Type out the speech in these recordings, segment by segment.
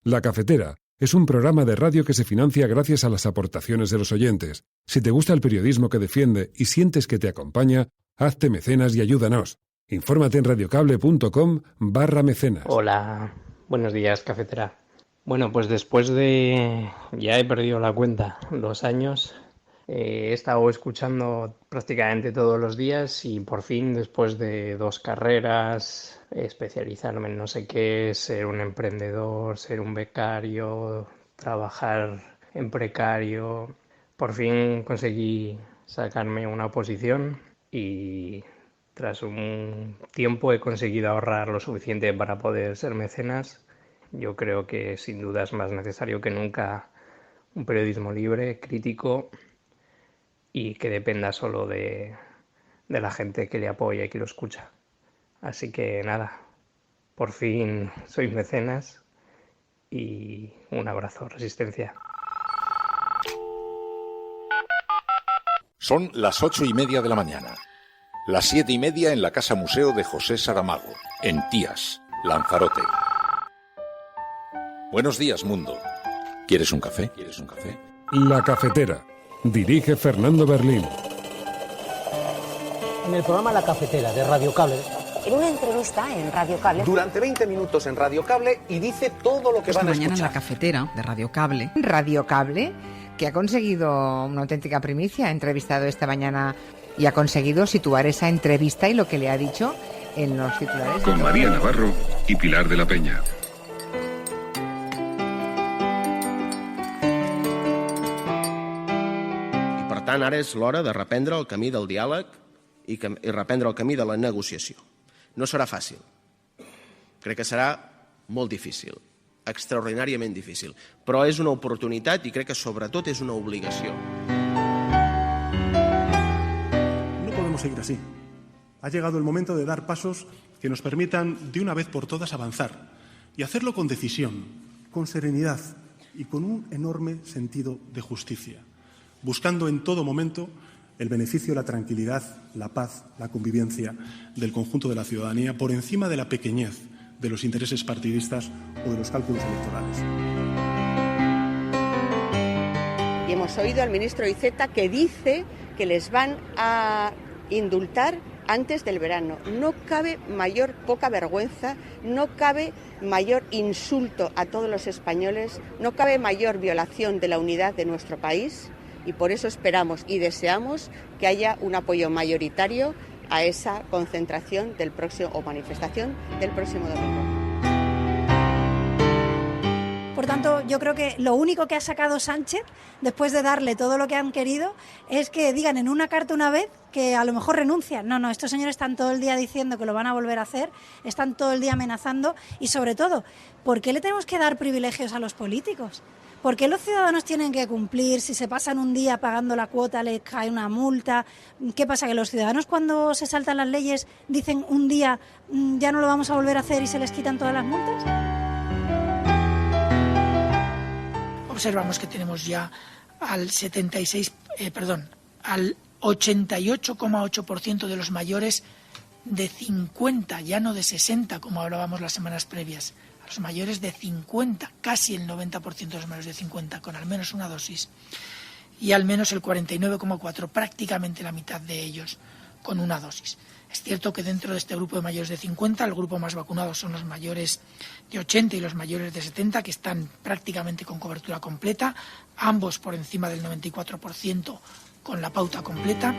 La Cafetera es un programa de radio que se financia gracias a las aportaciones de los oyentes. Si te gusta el periodismo que defiende y sientes que te acompaña, hazte mecenas y ayúdanos. Infórmate en radiocable.com/mecenas. Hola, buenos días, Cafetera. Bueno, pues después de... ya he perdido la cuenta, 2 años. He estado escuchando prácticamente todos los días y por fin, después de 2 carreras, especializarme en no sé qué, ser un emprendedor, ser un becario, trabajar en precario, por fin conseguí sacarme una oposición y tras un tiempo he conseguido ahorrar lo suficiente para poder ser mecenas. Yo creo que sin duda es más necesario que nunca un periodismo libre, crítico y que dependa solo de la gente que le apoya y que lo escucha. Así que nada, por fin soy mecenas y un abrazo, Resistencia. Son las 8:30 de la mañana. Las 7:30 en la Casa Museo de José Saramago, en Tías, Lanzarote. Buenos días, mundo. ¿Quieres un café? ¿Quieres un café? La Cafetera. Dirige Fernando Berlín. En el programa La Cafetera de Radio Cable. En una entrevista en Radio Cable. Durante 20 minutos en Radio Cable y dice todo lo que van a escuchar. Mañana en La Cafetera de Radio Cable. Radio Cable, que ha conseguido una auténtica primicia. Ha entrevistado esta mañana y ha conseguido situar esa entrevista y lo que le ha dicho en los titulares. Con María Navarro y Pilar de la Peña. Per tant, ara és l'hora de reprendre el camí del diàleg i reprendre el camí de la negociació. No serà fàcil. Crec que serà molt difícil, extraordinàriament difícil, però és una oportunitat i crec que sobretot és una obligació. No podemos seguir así. Ha llegado el momento de dar pasos que nos permitan de una vez por todas avanzar y hacerlo con decisión, con serenidad y con un enorme sentido de justicia, buscando en todo momento el beneficio, la tranquilidad, la paz, la convivencia del conjunto de la ciudadanía por encima de la pequeñez de los intereses partidistas o de los cálculos electorales. Y hemos oído al ministro Iceta que dice que les van a indultar antes del verano. No cabe mayor poca vergüenza, no cabe mayor insulto a todos los españoles, no cabe mayor violación de la unidad de nuestro país. Y por eso esperamos y deseamos que haya un apoyo mayoritario a esa concentración del próximo o manifestación del próximo domingo. Por tanto, yo creo que lo único que ha sacado Sánchez, después de darle todo lo que han querido, es que digan en una carta una vez que a lo mejor renuncian. No, estos señores están todo el día diciendo que lo van a volver a hacer, están todo el día amenazando y sobre todo, ¿por qué le tenemos que dar privilegios a los políticos? ¿Por qué los ciudadanos tienen que cumplir? Si se pasan un día pagando la cuota les cae una multa. ¿Qué pasa? ¿Que los ciudadanos cuando se saltan las leyes dicen un día ya no lo vamos a volver a hacer y se les quitan todas las multas? Observamos que tenemos ya al 88,8% de los mayores de 50, ya no de 60 como hablábamos las semanas previas. A los mayores de 50, casi el 90% de los mayores de 50, con al menos una dosis. Y al menos el 49,4%, prácticamente la mitad de ellos, con una dosis. Es cierto que dentro de este grupo de mayores de 50, el grupo más vacunado son los mayores de 80 y los mayores de 70, que están prácticamente con cobertura completa, ambos por encima del 94% con la pauta completa.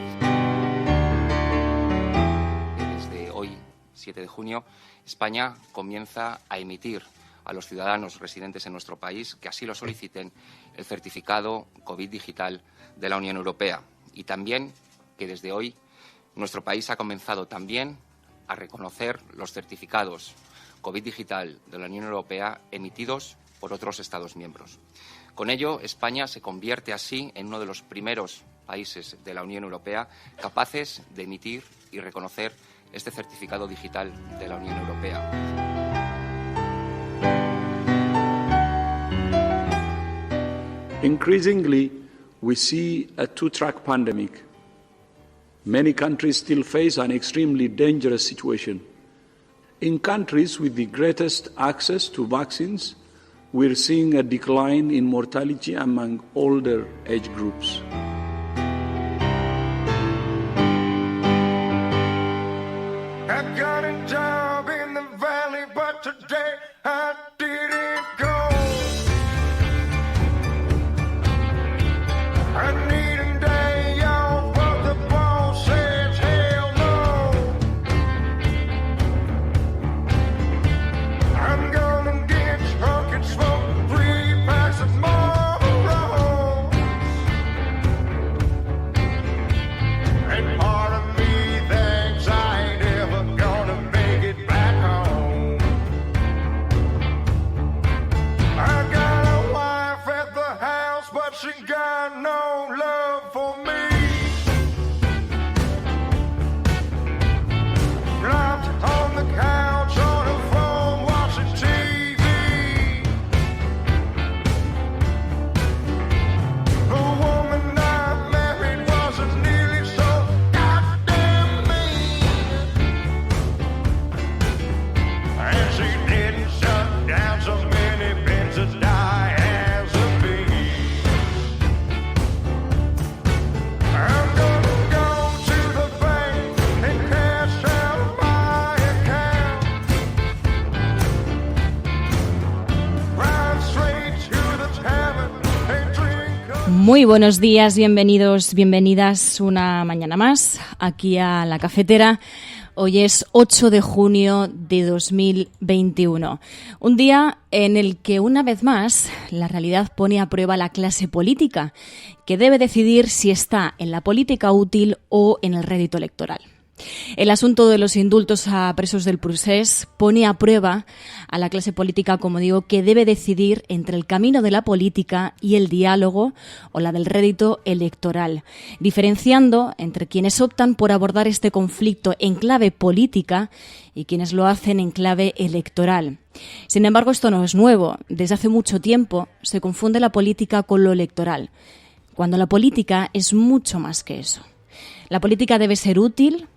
Desde hoy, 7 de junio, España comienza a emitir a los ciudadanos residentes en nuestro país que así lo soliciten el certificado COVID digital de la Unión Europea y también que desde hoy nuestro país ha comenzado también a reconocer los certificados COVID digital de la Unión Europea emitidos por otros Estados miembros. Con ello, España se convierte así en uno de los primeros países de la Unión Europea capaces de emitir y reconocer este certificado digital de la Unión Europea. Increasingly, we see a two-track pandemic. Many countries still face an extremely dangerous situation. In countries with the greatest access to vaccines, we're seeing a decline in mortality among older age groups. I got a job in the valley, but today I didn't go. I need a day off, but the boss says hell no. I'm gonna get drunk and smoke 3 packs of Marlboro. And part of me thinks I ain't ever gonna make it back home. I got a wife at the house, but she got no love for me. Flopped on the couch on her phone watching TV. The woman I married wasn't nearly so goddamn mean. And she didn't shut down so many benzodiazepines. I'm gonna go to the bank and cash out my account. Ride straight to the tavern and drink. Muy buenos días, bienvenidos, bienvenidas una mañana más aquí a La Cafetera. Hoy es 8 de junio de 2021, un día en el que una vez más la realidad pone a prueba la clase política, que debe decidir si está en la política útil o en el rédito electoral. El asunto de los indultos a presos del procés pone a prueba a la clase política, como digo, que debe decidir entre el camino de la política y el diálogo o la del rédito electoral, diferenciando entre quienes optan por abordar este conflicto en clave política y quienes lo hacen en clave electoral. Sin embargo, esto no es nuevo. Desde hace mucho tiempo se confunde la política con lo electoral, cuando la política es mucho más que eso. La política debe ser útil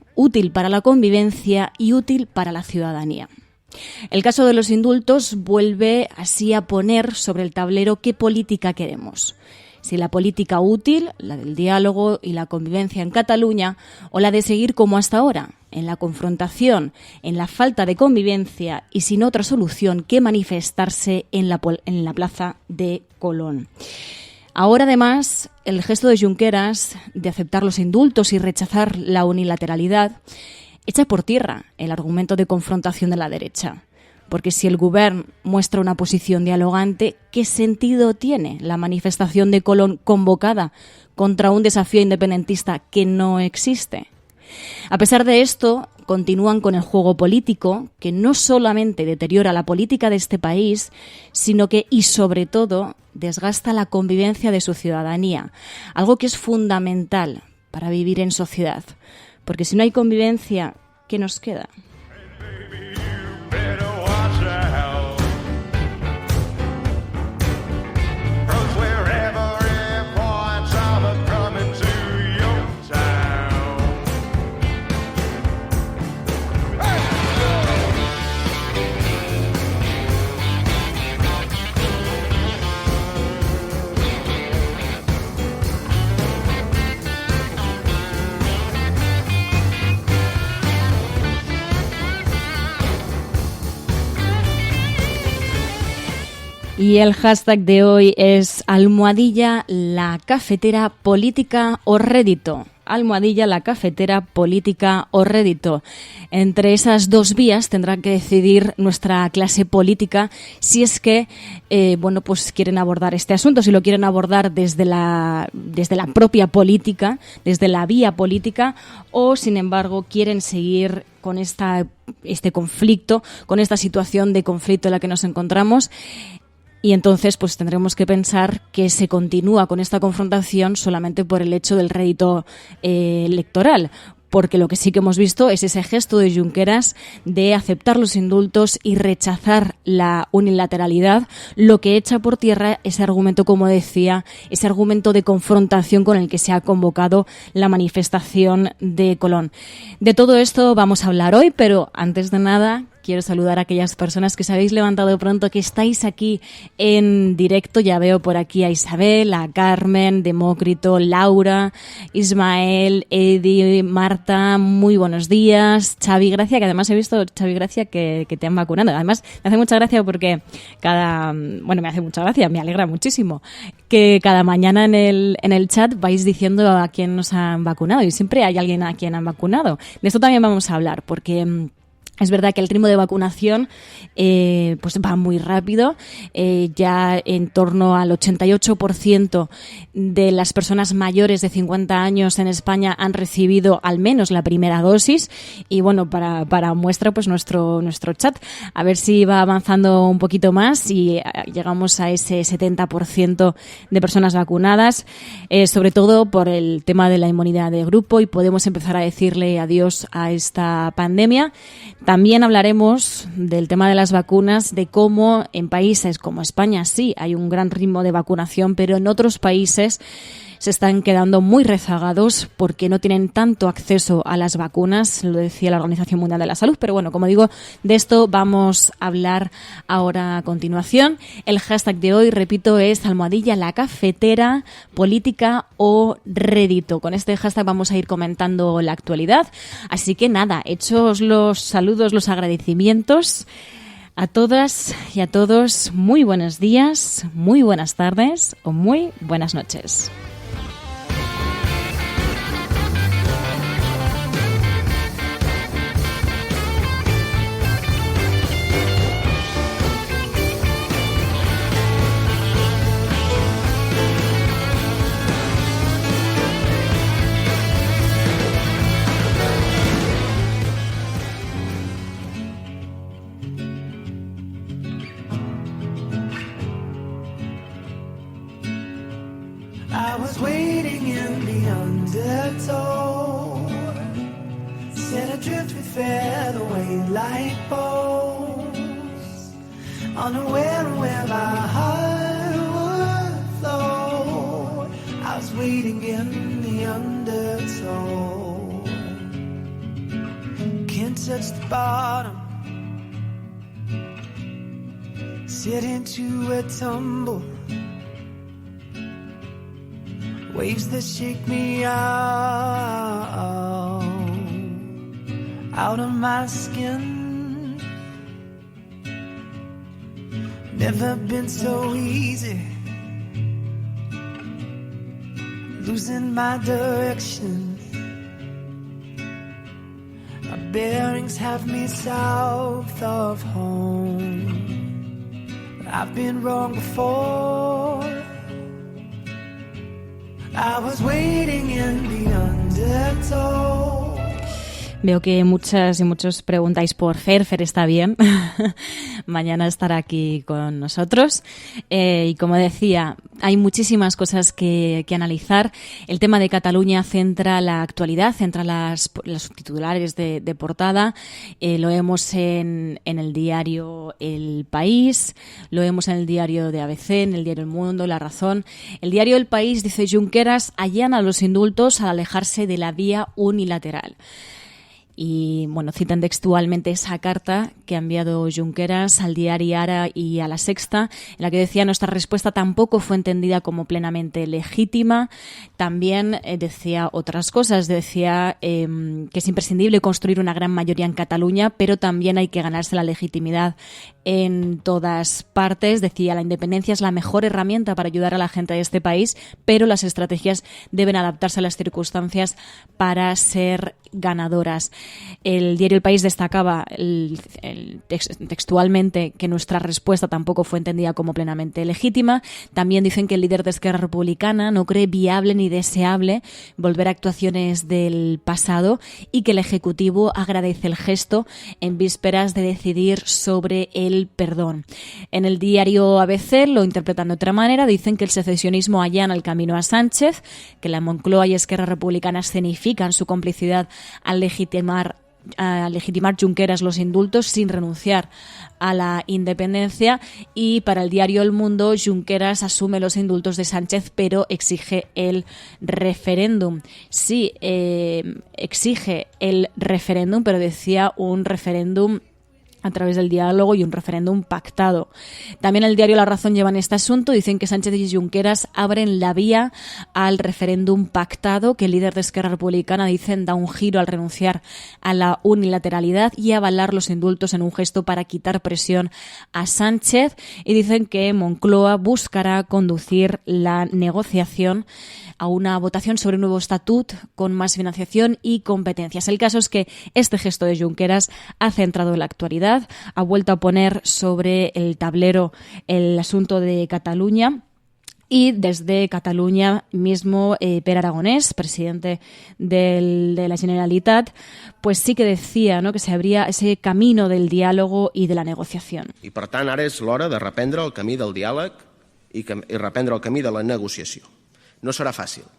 para la convivencia y útil para la ciudadanía. El caso de los indultos vuelve así a poner sobre el tablero qué política queremos. Si la política útil, la del diálogo y la convivencia en Cataluña, o la de seguir como hasta ahora, en la confrontación, en la falta de convivencia y sin otra solución que manifestarse en la plaza de Colón. Ahora, además, el gesto de Junqueras de aceptar los indultos y rechazar la unilateralidad echa por tierra el argumento de confrontación de la derecha. Porque si el Govern muestra una posición dialogante, ¿qué sentido tiene la manifestación de Colón convocada contra un desafío independentista que no existe? A pesar de esto, continúan con el juego político, que no solamente deteriora la política de este país, sino que, y sobre todo, desgasta la convivencia de su ciudadanía, algo que es fundamental para vivir en sociedad. Porque si no hay convivencia, ¿qué nos queda? Y el hashtag de hoy es almohadilla la cafetera política o rédito. Almohadilla la cafetera política o rédito. Entre esas dos vías tendrá que decidir nuestra clase política si es que pues quieren abordar este asunto, si lo quieren abordar desde la propia política, desde la vía política, o sin embargo quieren seguir con este conflicto, con esta situación de conflicto en la que nos encontramos. Y entonces pues tendremos que pensar que se continúa con esta confrontación solamente por el hecho del rédito electoral, porque lo que sí que hemos visto es ese gesto de Junqueras de aceptar los indultos y rechazar la unilateralidad, lo que echa por tierra ese argumento, como decía, ese argumento de confrontación con el que se ha convocado la manifestación de Colón. De todo esto vamos a hablar hoy, pero antes de nada quiero saludar a aquellas personas que os habéis levantado pronto, que estáis aquí en directo. Ya veo por aquí a Isabel, a Carmen, Demócrito, Laura, Ismael, Edi, Marta, muy buenos días. Xavi Gracia, que además he visto, Xavi Gracia, que te han vacunado. Además, me hace mucha gracia porque me alegra muchísimo que cada mañana en el chat vais diciendo a quién nos han vacunado, y siempre hay alguien a quien han vacunado. De esto también vamos a hablar, porque es verdad que el ritmo de vacunación pues va muy rápido. Ya en torno al 88% de las personas mayores de 50 años en España han recibido al menos la primera dosis. Y bueno, para muestra pues nuestro chat, a ver si va avanzando un poquito más y llegamos a ese 70% de personas vacunadas, sobre todo por el tema de la inmunidad de grupo, y podemos empezar a decirle adiós a esta pandemia. También hablaremos del tema de las vacunas, de cómo en países como España sí hay un gran ritmo de vacunación, pero en otros países se están quedando muy rezagados porque no tienen tanto acceso a las vacunas, lo decía la Organización Mundial de la Salud. Pero bueno, como digo, de esto vamos a hablar ahora a continuación. El hashtag de hoy, repito, es #la cafetera, política o rédito. Con este hashtag vamos a ir comentando la actualidad. Así que nada, hechos los saludos, los agradecimientos a todas y a todos, muy buenos días, muy buenas tardes o muy buenas noches. I was waiting in the undertow, set adrift with featherweight like bows, unaware of where my heart would flow. I was waiting in the undertow, can't touch the bottom, sit into a tumble, waves that shake me out of my skin. Never been so easy, losing my direction. My bearings have me south of home, but I've been wrong before. I was waiting in the undertow. Veo que muchas y muchos preguntáis por Fer. Fer está bien. Mañana estará aquí con nosotros. Y como decía, hay muchísimas cosas que analizar. El tema de Cataluña centra la actualidad, centra los titulares de portada. Lo vemos en el diario El País, lo vemos en el diario de ABC, en el diario El Mundo, La Razón. El diario El País dice: Junqueras allana los indultos al alejarse de la vía unilateral. Y bueno, citan textualmente esa carta que ha enviado Junqueras al diario Ara y a La Sexta, en la que decía: nuestra respuesta tampoco fue entendida como plenamente legítima. También decía otras cosas, decía que es imprescindible construir una gran mayoría en Cataluña, pero también hay que ganarse la legitimidad en todas partes. Decía: la independencia es la mejor herramienta para ayudar a la gente de este país, pero las estrategias deben adaptarse a las circunstancias para ser ganadoras. El diario El País destacaba textualmente que nuestra respuesta tampoco fue entendida como plenamente legítima. También dicen que el líder de Esquerra Republicana no cree viable ni deseable volver a actuaciones del pasado y que el Ejecutivo agradece el gesto en vísperas de decidir sobre el perdón. En el diario ABC lo interpretan de otra manera. Dicen que el secesionismo allana el camino a Sánchez, que la Moncloa y Esquerra Republicana escenifican su complicidad al legitimar Junqueras los indultos sin renunciar a la independencia. Y para el diario El Mundo, Junqueras asume los indultos de Sánchez pero exige el referéndum. Sí, exige el referéndum, pero decía un referéndum a través del diálogo y un referéndum pactado. También el diario La Razón lleva en este asunto, dicen que Sánchez y Junqueras abren la vía al referéndum pactado, que el líder de Esquerra Republicana, dicen, da un giro al renunciar a la unilateralidad y avalar los indultos en un gesto para quitar presión a Sánchez, y dicen que Moncloa buscará conducir la negociación a una votación sobre un nuevo estatut con más financiación y competencias. El caso es que este gesto de Junqueras ha centrado en la actualidad, ha vuelto a poner sobre el tablero el asunto de Cataluña. Y desde Cataluña mismo, Pere Aragonès, presidente de la Generalitat, pues sí que decía, no, que se abría ese camino del diálogo y de la negociación. I per tant ara és l'hora de reprendre el camí del diàleg i reprendre el camí de la negociació. No serà fàcil.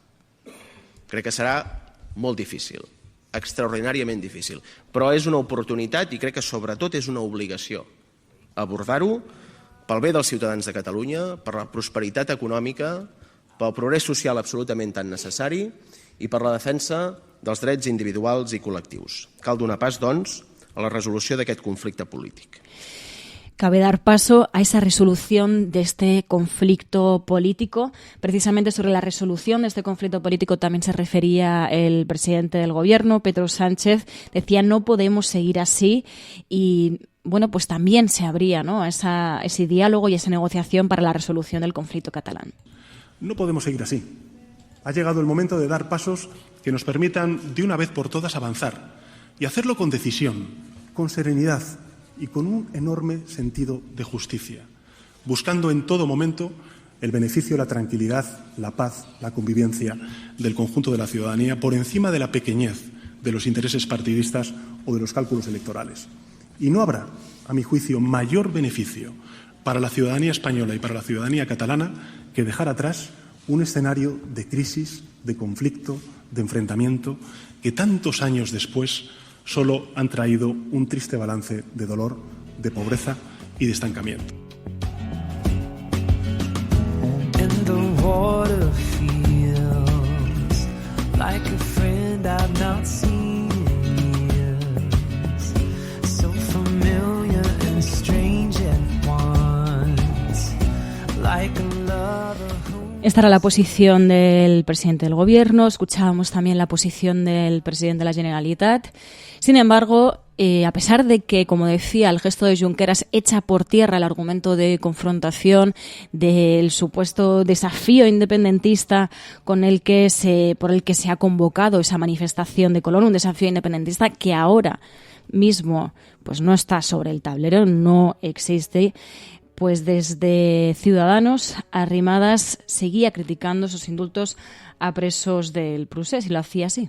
Crec que serà molt difícil, extraordinàriament difícil, però és una oportunitat i crec que sobretot és una obligació abordar-ho pel bé dels ciutadans de Catalunya, per la prosperitat econòmica, pel progrés social absolutament tan necessari i per la defensa dels drets individuals i col·lectius. Cal donar pas, doncs, a la resolució d'aquest conflicte polític. Cabe dar paso a esa resolución de este conflicto político. Precisamente sobre la resolución de este conflicto político también se refería el presidente del gobierno, Pedro Sánchez. Decía, no podemos seguir así, y bueno, pues también se abría, ¿no?, ese diálogo y esa negociación para la resolución del conflicto catalán. No podemos seguir así. Ha llegado el momento de dar pasos que nos permitan de una vez por todas avanzar y hacerlo con decisión, con serenidad y con un enorme sentido de justicia, buscando en todo momento el beneficio, la tranquilidad, la paz, la convivencia del conjunto de la ciudadanía por encima de la pequeñez de los intereses partidistas o de los cálculos electorales. Y no habrá, a mi juicio, mayor beneficio para la ciudadanía española y para la ciudadanía catalana que dejar atrás un escenario de crisis, de conflicto, de enfrentamiento, que tantos años después solo han traído un triste balance de dolor, de pobreza y de estancamiento. Esta era la posición del presidente del gobierno. Escuchábamos también la posición del presidente de la Generalitat. Sin embargo, a pesar de que, como decía, el gesto de Junqueras echa por tierra el argumento de confrontación, del supuesto desafío independentista por el que se ha convocado esa manifestación de Colón, un desafío independentista que ahora mismo pues no está sobre el tablero, no existe, pues desde Ciudadanos, Arrimadas seguía criticando esos indultos a presos del Procés, y lo hacía así.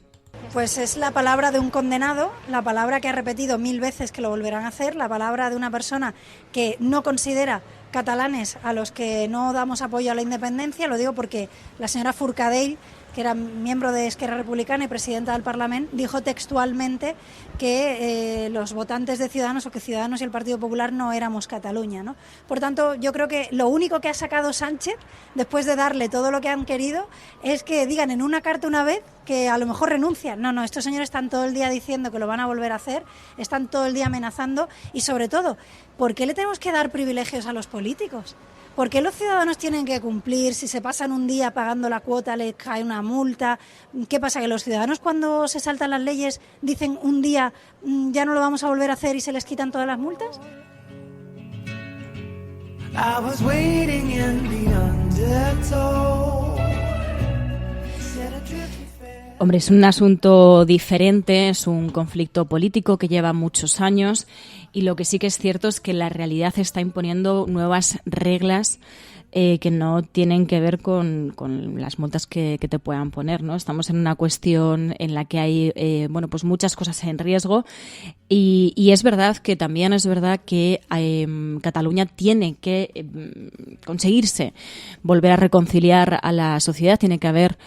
Pues es la palabra de un condenado, la palabra que ha repetido 1000 veces que lo volverán a hacer, la palabra de una persona que no considera catalanes a los que no damos apoyo a la independencia. Lo digo porque la señora Forcadell, que era miembro de Esquerra Republicana y presidenta del Parlamento, dijo textualmente que los votantes de Ciudadanos, o que Ciudadanos y el Partido Popular no éramos Cataluña, ¿no? Por tanto, yo creo que lo único que ha sacado Sánchez, después de darle todo lo que han querido, es que digan en una carta una vez que a lo mejor renuncian. No, estos señores están todo el día diciendo que lo van a volver a hacer, están todo el día amenazando, y sobre todo, ¿por qué le tenemos que dar privilegios a los políticos? ¿Por qué los ciudadanos tienen que cumplir? Si se pasan un día pagando la cuota, les cae una multa. ¿Qué pasa? ¿Que los ciudadanos, cuando se saltan las leyes, dicen un día ya no lo vamos a volver a hacer y se les quitan todas las multas? Hombre, es un asunto diferente, es un conflicto político que lleva muchos años, y lo que sí que es cierto es que la realidad está imponiendo nuevas reglas que no tienen que ver con las multas que te puedan poner, ¿no? Estamos en una cuestión en la que hay pues muchas cosas en riesgo, y es verdad que también es verdad que Cataluña tiene que conseguirse volver a reconciliar a la sociedad, tiene que haber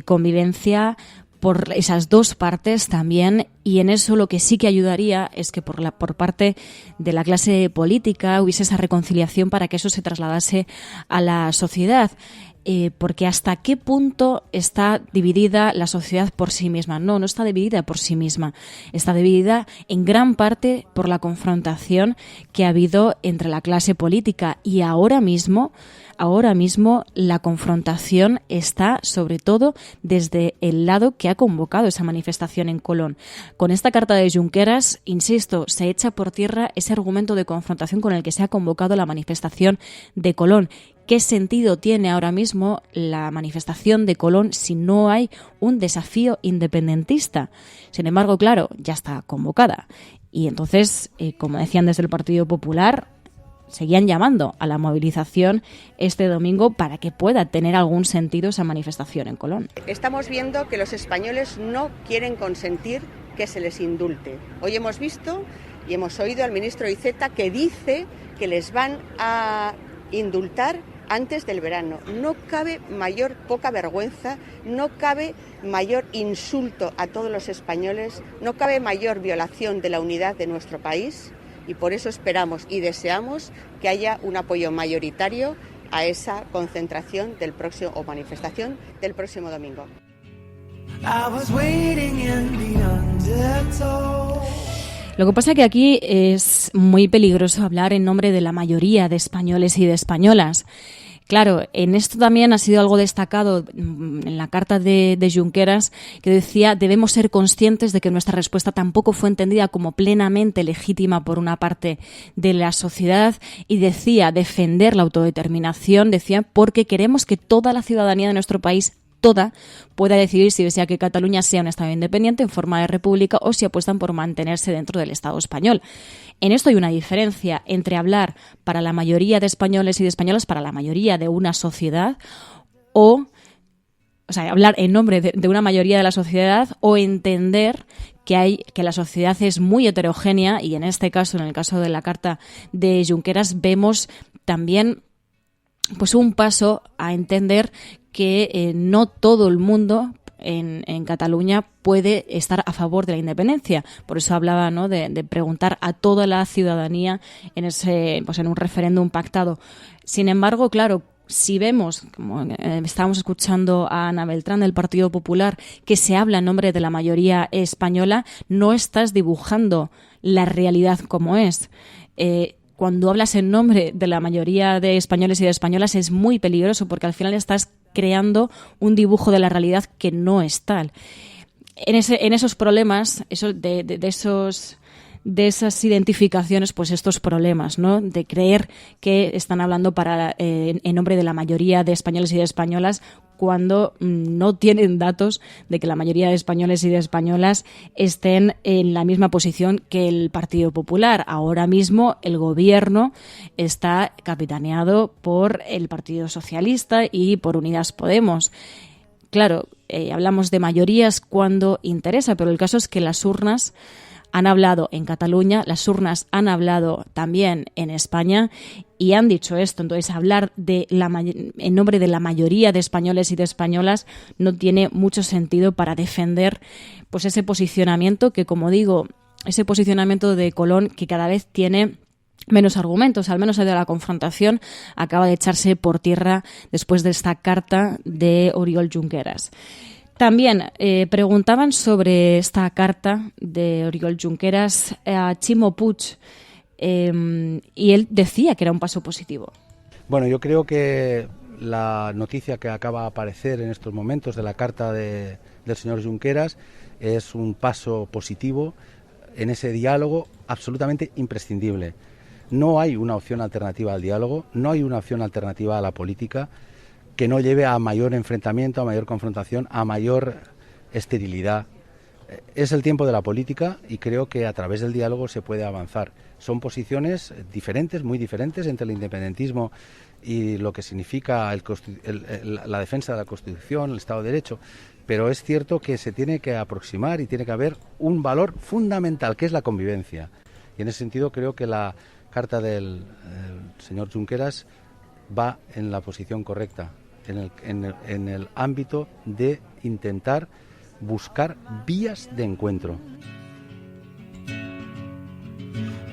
convivencia por esas dos partes también, Y en eso lo que sí que ayudaría es que por parte de la clase política hubiese esa reconciliación para que eso se trasladase a la sociedad. Porque hasta qué punto está dividida la sociedad por sí misma. No está dividida por sí misma. Está dividida en gran parte por la confrontación que ha habido entre la clase política. Y ahora mismo la confrontación está sobre todo desde el lado que ha convocado esa manifestación en Colón. Con esta carta de Junqueras, insisto, se echa por tierra ese argumento de confrontación con el que se ha convocado la manifestación de Colón. ¿Qué sentido tiene ahora mismo la manifestación de Colón si no hay un desafío independentista? Sin embargo, claro, ya está convocada. Y entonces, como decían desde el Partido Popular, seguían llamando a la movilización este domingo para que pueda tener algún sentido esa manifestación en Colón. Estamos viendo que los españoles no quieren consentir que se les indulte. Hoy hemos visto y hemos oído al ministro Iceta que dice que les van a indultar antes del verano. No cabe mayor poca vergüenza, no cabe mayor insulto a todos los españoles, no cabe mayor violación de la unidad de nuestro país y por eso esperamos y deseamos que haya un apoyo mayoritario a esa concentración del próximo o manifestación del próximo domingo. Lo que pasa es que aquí es muy peligroso hablar en nombre de la mayoría de españoles y de españolas. Claro, en esto también ha sido algo destacado en la carta de Junqueras, que decía debemos ser conscientes de que nuestra respuesta tampoco fue entendida como plenamente legítima por una parte de la sociedad y decía defender la autodeterminación, decía porque queremos que toda la ciudadanía de nuestro país pueda decidir si desea que Cataluña sea un Estado independiente en forma de república o si apuestan por mantenerse dentro del Estado español. En esto hay una diferencia entre hablar para la mayoría de españoles y de españolas, para la mayoría de una sociedad, o sea, hablar en nombre de una mayoría de la sociedad o entender que la sociedad es muy heterogénea y en este caso, en el caso de la carta de Junqueras, vemos también pues un paso a entender que no todo el mundo en Cataluña puede estar a favor de la independencia. Por eso hablaba, ¿no?, de preguntar a toda la ciudadanía en un referéndum pactado. Sin embargo, claro, si vemos, como estábamos escuchando a Ana Beltrán del Partido Popular, que se habla en nombre de la mayoría española, no estás dibujando la realidad como es. Cuando hablas en nombre de la mayoría de españoles y de españolas es muy peligroso porque al final estás creando un dibujo de la realidad que no es tal. En esos problemas, de esas identificaciones, pues estos problemas, ¿no?, de creer que están hablando en nombre de la mayoría de españoles y de españolas cuando no tienen datos de que la mayoría de españoles y de españolas estén en la misma posición que el Partido Popular. Ahora mismo el gobierno está capitaneado por el Partido Socialista y por Unidas Podemos. Claro, hablamos de mayorías cuando interesa, pero el caso es que las urnas han hablado en Cataluña, las urnas han hablado también en España y han dicho esto. Entonces, hablar en nombre de la mayoría de españoles y de españolas no tiene mucho sentido para defender pues ese posicionamiento que, como digo, ese posicionamiento de Colón que cada vez tiene menos argumentos, al menos el de la confrontación acaba de echarse por tierra después de esta carta de Oriol Junqueras. También preguntaban sobre esta carta de Oriol Junqueras a Ximo Puig y él decía que era un paso positivo. Bueno, yo creo que la noticia que acaba de aparecer en estos momentos de la carta del señor Junqueras es un paso positivo en ese diálogo absolutamente imprescindible. No hay una opción alternativa al diálogo, no hay una opción alternativa a la política que no lleve a mayor enfrentamiento, a mayor confrontación, a mayor esterilidad. Es el tiempo de la política y creo que a través del diálogo se puede avanzar. Son posiciones diferentes, muy diferentes, entre el independentismo y lo que significa la defensa de la Constitución, el Estado de Derecho, pero es cierto que se tiene que aproximar y tiene que haber un valor fundamental, que es la convivencia. Y en ese sentido creo que la carta del señor Junqueras va en la posición correcta, en el ámbito de intentar buscar vías de encuentro.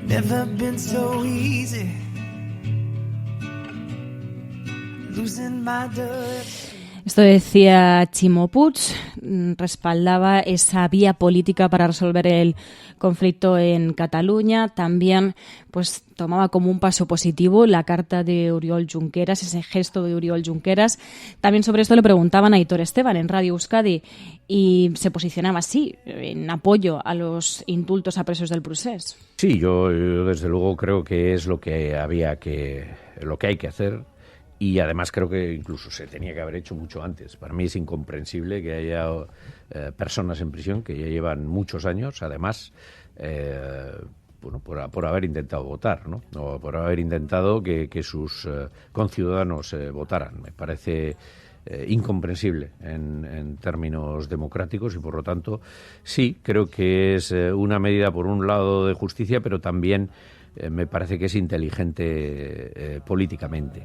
Never been so easy. Losing my direction. Esto decía Ximo Puig, respaldaba esa vía política para resolver el conflicto en Cataluña. También pues tomaba como un paso positivo la carta de Oriol Junqueras, ese gesto de Oriol Junqueras. También sobre esto le preguntaban a Aitor Esteban en Radio Euskadi y se posicionaba así, en apoyo a los indultos a presos del Procés. Sí, yo desde luego creo que es lo que hay que hacer. Y además creo que incluso se tenía que haber hecho mucho antes. Para mí es incomprensible que haya personas en prisión que ya llevan muchos años, además, por haber intentado votar, ¿no? O por haber intentado que sus conciudadanos votaran. Me parece incomprensible en términos democráticos y, por lo tanto, sí, creo que es una medida, por un lado, de justicia, pero también me parece que es inteligente políticamente.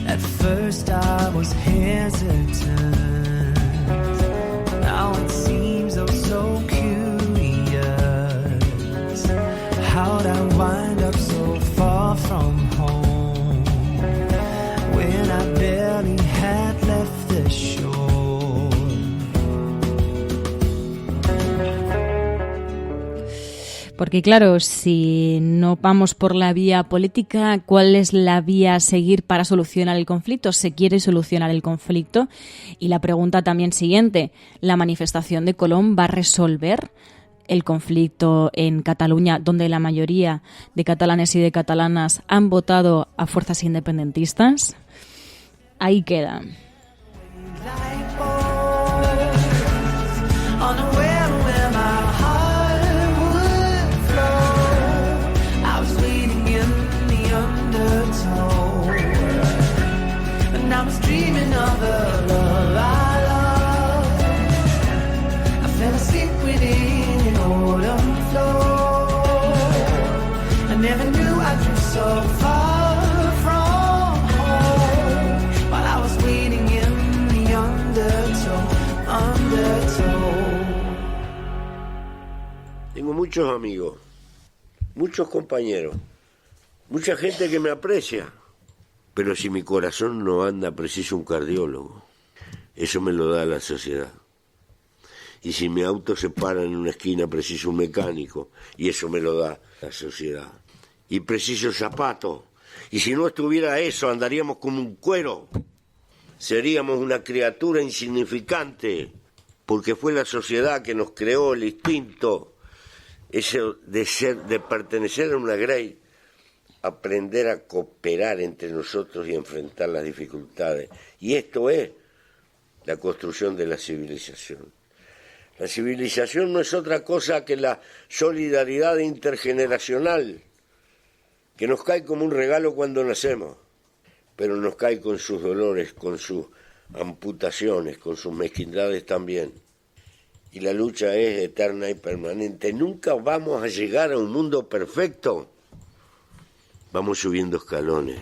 At first I was hesitant. Now it seems oh so curious. How'd I wind up so far from home when I barely had left the shore? Porque claro, si no vamos por la vía política, ¿cuál es la vía a seguir para solucionar el conflicto? ¿Se quiere solucionar el conflicto? Y la pregunta también siguiente, ¿la manifestación de Colón va a resolver el conflicto en Cataluña, donde la mayoría de catalanes y de catalanas han votado a fuerzas independentistas? Ahí queda. I was dreaming of the love I love. I fell asleep within an autumn floor. I never knew I drew so far from home while I was waiting in the undertow. Tengo muchos amigos, muchos compañeros, mucha gente que me aprecia. Pero si mi corazón no anda, preciso un cardiólogo. Eso me lo da la sociedad. Y si mi auto se para en una esquina, preciso un mecánico. Y eso me lo da la sociedad. Y preciso zapatos. Y si no estuviera eso, andaríamos como un cuero. Seríamos una criatura insignificante. Porque fue la sociedad que nos creó el instinto. Eso de pertenecer a una grey. Aprender a cooperar entre nosotros y enfrentar las dificultades. Y esto es la construcción de la civilización. La civilización no es otra cosa que la solidaridad intergeneracional, que nos cae como un regalo cuando nacemos, pero nos cae con sus dolores, con sus amputaciones, con sus mezquindades también. Y la lucha es eterna y permanente. Nunca vamos a llegar a un mundo perfecto. Vamos subiendo escalones.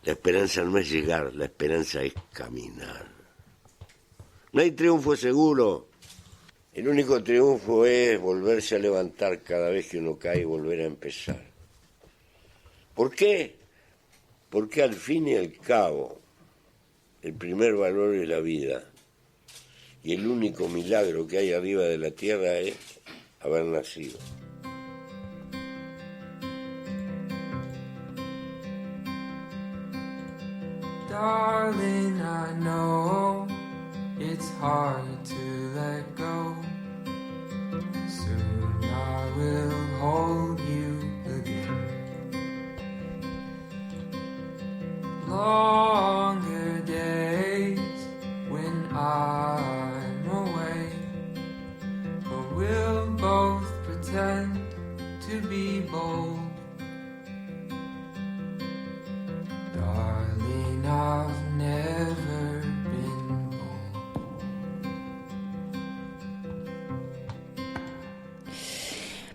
La esperanza no es llegar, la esperanza es caminar. No hay triunfo seguro. El único triunfo es volverse a levantar cada vez que uno cae y volver a empezar. ¿Por qué? Porque al fin y al cabo, el primer valor es la vida. Y el único milagro que hay arriba de la tierra es haber nacido. Darling, I know it's hard to let go. Soon I will hold you again. Longer days when I'm away, but we'll both pretend to be bold. Darling, I've never been bold.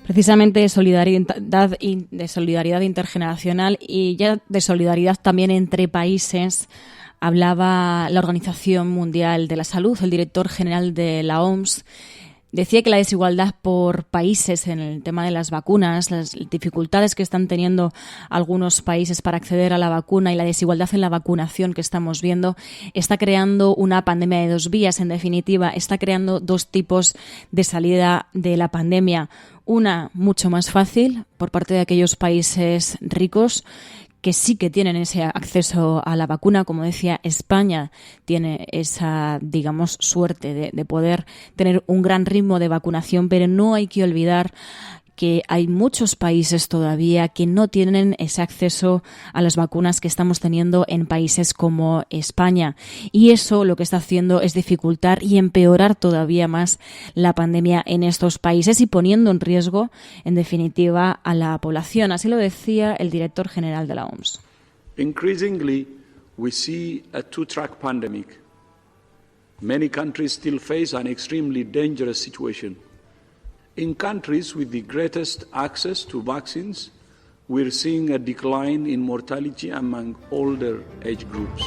Precisamente de solidaridad intergeneracional y ya de solidaridad también entre países hablaba la Organización Mundial de la Salud, el director general de la OMS, Decía que la desigualdad por países en el tema de las vacunas, las dificultades que están teniendo algunos países para acceder a la vacuna y la desigualdad en la vacunación que estamos viendo está creando una pandemia de dos vías. En definitiva, está creando dos tipos de salida de la pandemia. Una mucho más fácil por parte de aquellos países ricos que sí que tienen ese acceso a la vacuna. Como decía, España tiene esa, digamos, suerte de poder tener un gran ritmo de vacunación, pero no hay que olvidar que hay muchos países todavía que no tienen ese acceso a las vacunas que estamos teniendo en países como España. Y eso lo que está haciendo es dificultar y empeorar todavía más la pandemia en estos países y poniendo en riesgo, en definitiva, a la población. Así lo decía el director general de la OMS. Increasingly, we see a two-track pandemic. Many countries still face an extremely dangerous situation. In countries with the greatest access to vaccines, we're seeing a decline in mortality among older age groups.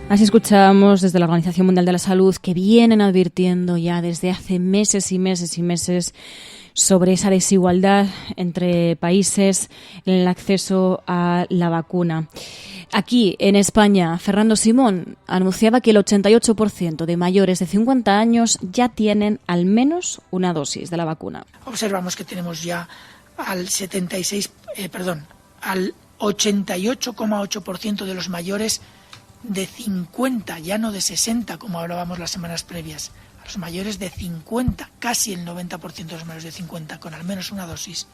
Así escuchábamos desde la Organización Mundial de la Salud que vienen advirtiendo ya desde hace meses y meses y meses sobre esa desigualdad entre países en el acceso a la vacuna. Aquí, en España, Fernando Simón anunciaba que el 88% de mayores de 50 años ya tienen al menos una dosis de la vacuna. Observamos que tenemos ya al 88,8% de los mayores de 50, ya no de 60, como hablábamos las semanas previas. A los mayores de 50, casi el 90% de los mayores de 50, con al menos una dosis.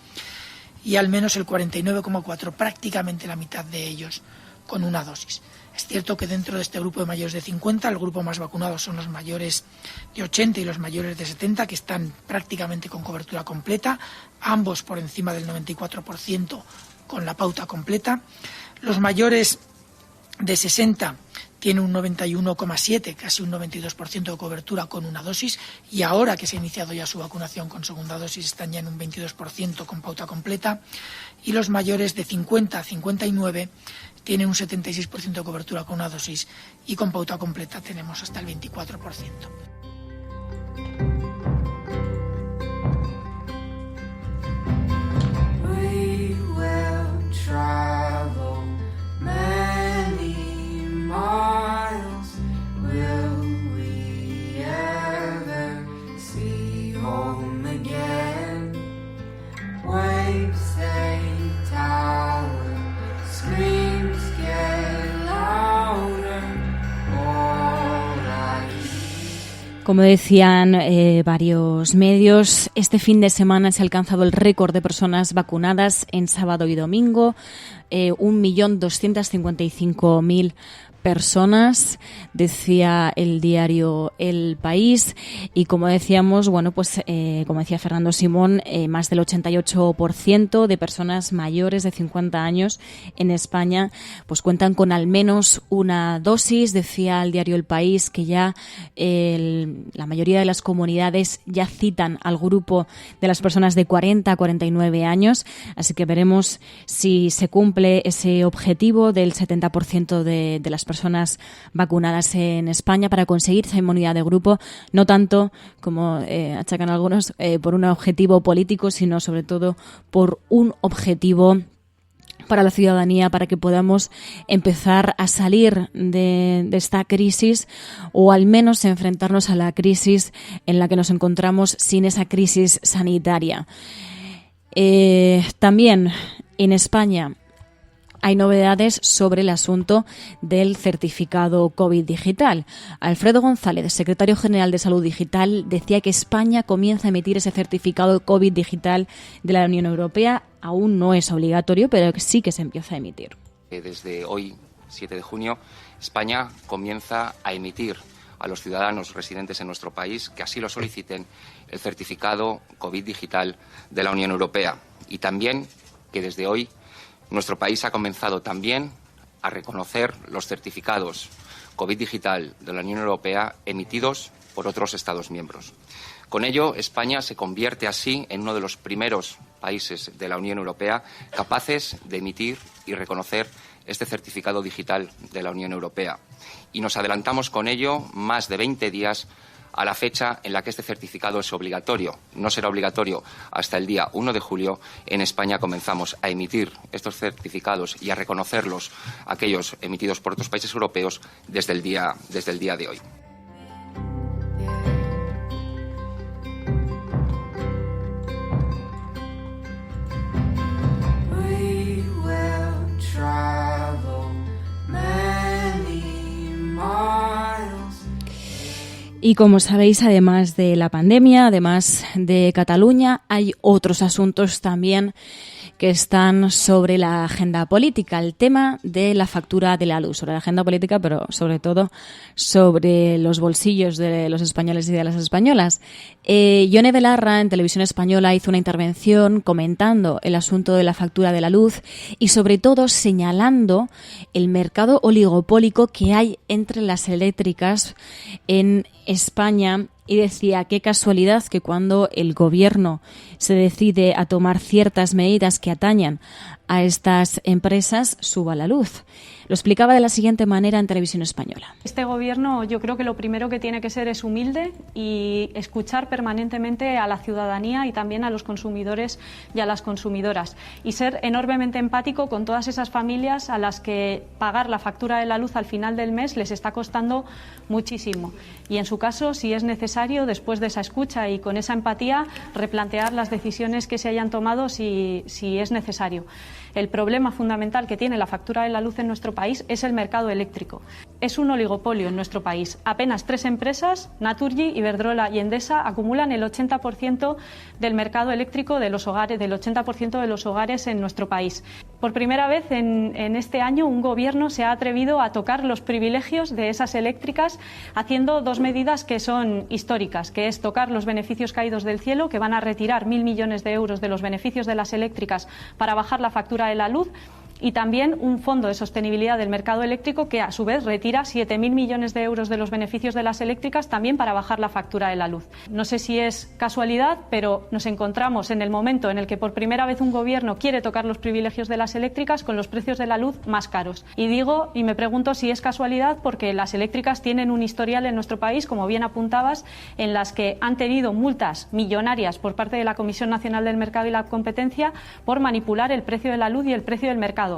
Y al menos el 49,4%, prácticamente la mitad de ellos, con una dosis. Es cierto que dentro de este grupo de mayores de 50, el grupo más vacunado son los mayores de 80 y los mayores de 70, que están prácticamente con cobertura completa, ambos por encima del 94% con la pauta completa. Los mayores de 60 tienen un 91,7, casi un 92% de cobertura con una dosis, y ahora que se ha iniciado ya su vacunación con segunda dosis están ya en un 22% con pauta completa, y los mayores de 50 a 59 tienen un 76% de cobertura con una dosis y con pauta completa tenemos hasta el 24%. We will travel many miles. Will we ever see home again? Waves they tower, screams get louder. All I Como decían varios medios, este fin de semana se ha alcanzado el récord de personas vacunadas en sábado y domingo, 1.255.000 personas, decía el diario El País, y como decíamos, bueno, pues como decía Fernando Simón, más del 88% de personas mayores de 50 años en España pues cuentan con al menos una dosis. Decía el diario El País que ya la mayoría de las comunidades ya citan al grupo de las personas de 40 a 49 años, así que veremos si se cumple ese objetivo del 70% de las personas vacunadas en España para conseguir esa inmunidad de grupo, no tanto, como achacan algunos, por un objetivo político, sino sobre todo por un objetivo para la ciudadanía, para que podamos empezar a salir de esta crisis, o al menos enfrentarnos a la crisis en la que nos encontramos sin esa crisis sanitaria. También en España hay novedades sobre el asunto del certificado COVID digital. Alfredo González, secretario general de Salud Digital, decía que España comienza a emitir ese certificado COVID digital de la Unión Europea. Aún no es obligatorio, pero sí que se empieza a emitir. Desde hoy, 7 de junio, España comienza a emitir a los ciudadanos residentes en nuestro país que así lo soliciten el certificado COVID digital de la Unión Europea. Y también que desde hoy nuestro país ha comenzado también a reconocer los certificados COVID digital de la Unión Europea emitidos por otros Estados miembros. Con ello, España se convierte así en uno de los primeros países de la Unión Europea capaces de emitir y reconocer este certificado digital de la Unión Europea. Y nos adelantamos con ello más de 20 días a la fecha en la que este certificado es obligatorio. No será obligatorio hasta el día 1 de julio. En España comenzamos a emitir estos certificados y a reconocerlos, aquellos emitidos por otros países europeos, desde el día de hoy. Y como sabéis, además de la pandemia, además de Cataluña, hay otros asuntos también que están sobre la agenda política. El tema de la factura de la luz, sobre la agenda política, pero sobre todo sobre los bolsillos de los españoles y de las españolas. Yone Belarra, en Televisión Española, hizo una intervención comentando el asunto de la factura de la luz y sobre todo señalando el mercado oligopólico que hay entre las eléctricas en España, y decía qué casualidad que cuando el gobierno se decide a tomar ciertas medidas que atañan a estas empresas, suba la luz. Lo explicaba de la siguiente manera en Televisión Española. Este gobierno, yo creo que lo primero que tiene que ser es humilde y escuchar permanentemente a la ciudadanía y también a los consumidores y a las consumidoras, y ser enormemente empático con todas esas familias a las que pagar la factura de la luz al final del mes les está costando muchísimo. Y en su caso, si es necesario, después de esa escucha y con esa empatía, replantear las decisiones que se hayan tomado si es necesario. El problema fundamental que tiene la factura de la luz en nuestro país es el mercado eléctrico. Es un oligopolio en nuestro país. Apenas 3 empresas, Naturgy, Iberdrola y Endesa, acumulan el 80% del mercado eléctrico de los hogares, del 80% de los hogares en nuestro país. Por primera vez en este año, un gobierno se ha atrevido a tocar los privilegios de esas eléctricas, haciendo 2 medidas que son históricas, que es tocar los beneficios caídos del cielo, que van a retirar 1.000 millones de euros de los beneficios de las eléctricas para bajar la factura de la luz, y también un fondo de sostenibilidad del mercado eléctrico que a su vez retira 7.000 millones de euros de los beneficios de las eléctricas también para bajar la factura de la luz. No sé si es casualidad, pero nos encontramos en el momento en el que por primera vez un gobierno quiere tocar los privilegios de las eléctricas con los precios de la luz más caros. Y digo y me pregunto si es casualidad porque las eléctricas tienen un historial en nuestro país, como bien apuntabas, en las que han tenido multas millonarias por parte de la Comisión Nacional del Mercado y la Competencia por manipular el precio de la luz y el precio del mercado.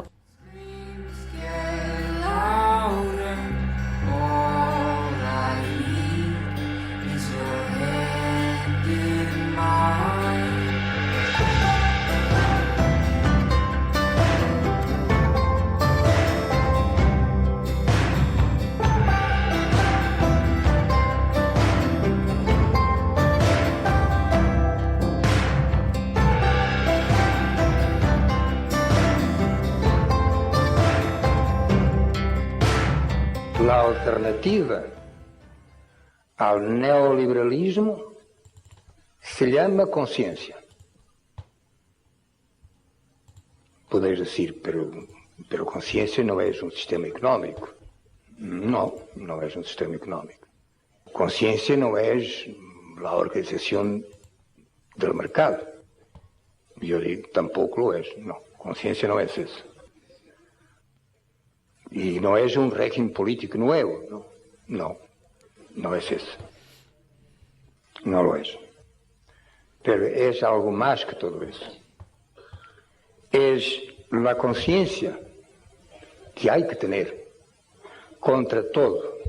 La alternativa al neoliberalismo se llama conciencia. Podéis decir, pero conciencia no es un sistema económico. No, no es un sistema económico. Conciencia no es la organización del mercado. Yo digo, tampoco lo es. No, conciencia no es eso. Y no es un régimen político nuevo, ¿no? No, no es eso. No lo es. Pero es algo más que todo eso. Es la conciencia que hay que tener contra todo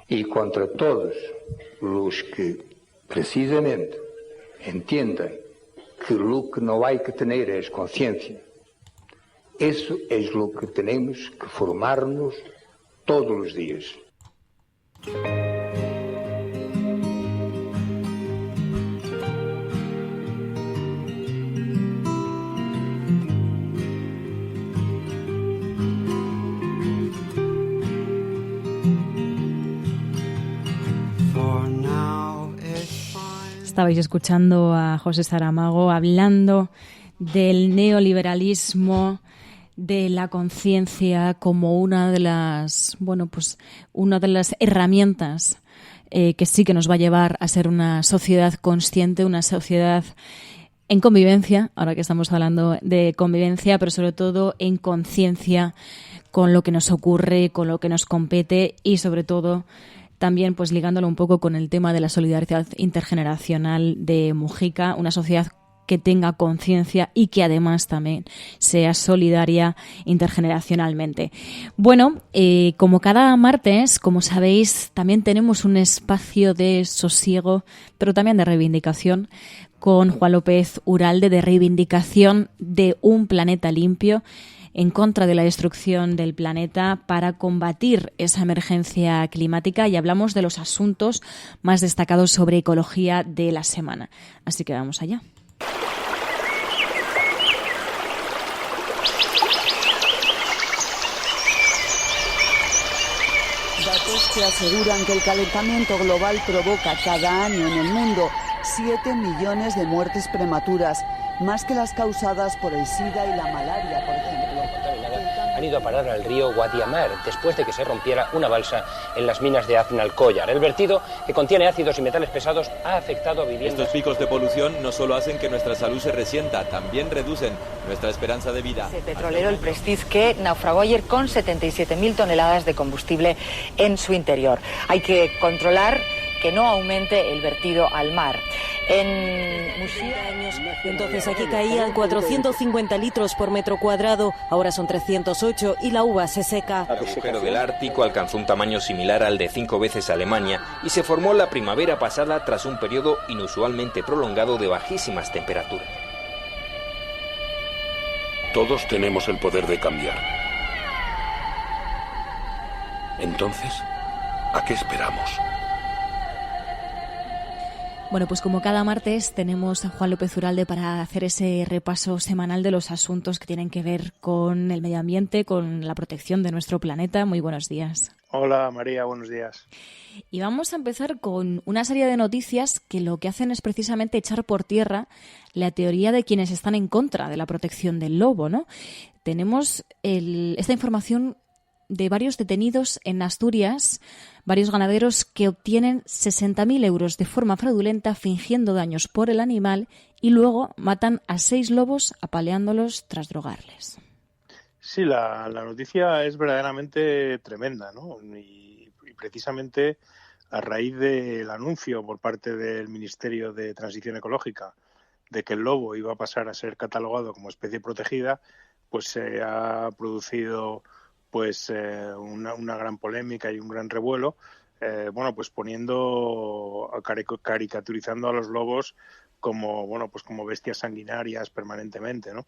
y contra todos los que precisamente entiendan que lo que no hay que tener es conciencia. Eso es lo que tenemos que formarnos todos los días. Estabais escuchando a José Saramago hablando del neoliberalismo, de la conciencia como una de las herramientas que sí que nos va a llevar a ser una sociedad consciente, una sociedad en convivencia, ahora que estamos hablando de convivencia, pero sobre todo en conciencia con lo que nos ocurre, con lo que nos compete y sobre todo también pues ligándolo un poco con el tema de la solidaridad intergeneracional de Mujica, una sociedad que tenga conciencia y que además también sea solidaria intergeneracionalmente. Bueno, como cada martes, como sabéis, también tenemos un espacio de sosiego, pero también de reivindicación, con Juan López Uralde, de reivindicación de un planeta limpio, en contra de la destrucción del planeta para combatir esa emergencia climática, y hablamos de los asuntos más destacados sobre ecología de la semana. Así que vamos allá. Datos que aseguran que el calentamiento global provoca cada año en el mundo 7 millones de muertes prematuras, más que las causadas por el SIDA y la malaria, por ejemplo. Han ido a parar al río Guadiamar después de que se rompiera una balsa en las minas de Aznalcóllar. El vertido, que contiene ácidos y metales pesados, ha afectado a viviendas. Estos picos de polución no solo hacen que nuestra salud se resienta, también reducen nuestra esperanza de vida. El petrolero, el Prestige, que naufragó ayer con 77.000 toneladas de combustible en su interior. Hay que controlar que no aumente el vertido al mar. En Muxía, entonces aquí caían 450 litros por metro cuadrado, ahora son 308 y la uva se seca. El agujero del Ártico alcanzó un tamaño similar al de 5 veces Alemania y se formó la primavera pasada tras un periodo inusualmente prolongado de bajísimas temperaturas. Todos tenemos el poder de cambiar. Entonces, ¿a qué esperamos? Bueno, pues como cada martes tenemos a Juan López Uralde para hacer ese repaso semanal de los asuntos que tienen que ver con el medio ambiente, con la protección de nuestro planeta. Muy buenos días. Hola María, buenos días. Y vamos a empezar con una serie de noticias que lo que hacen es precisamente echar por tierra la teoría de quienes están en contra de la protección del lobo, ¿no? Tenemos esta información de varios detenidos en Asturias, varios ganaderos que obtienen 60.000 euros de forma fraudulenta fingiendo daños por el animal y luego matan a 6 lobos apaleándolos tras drogarles. Sí, la noticia es verdaderamente tremenda, ¿no? Y precisamente a raíz del anuncio por parte del Ministerio de Transición Ecológica de que el lobo iba a pasar a ser catalogado como especie protegida, pues se ha producido una gran polémica y un gran revuelo, pues caricaturizando a los lobos como bestias sanguinarias permanentemente, ¿no?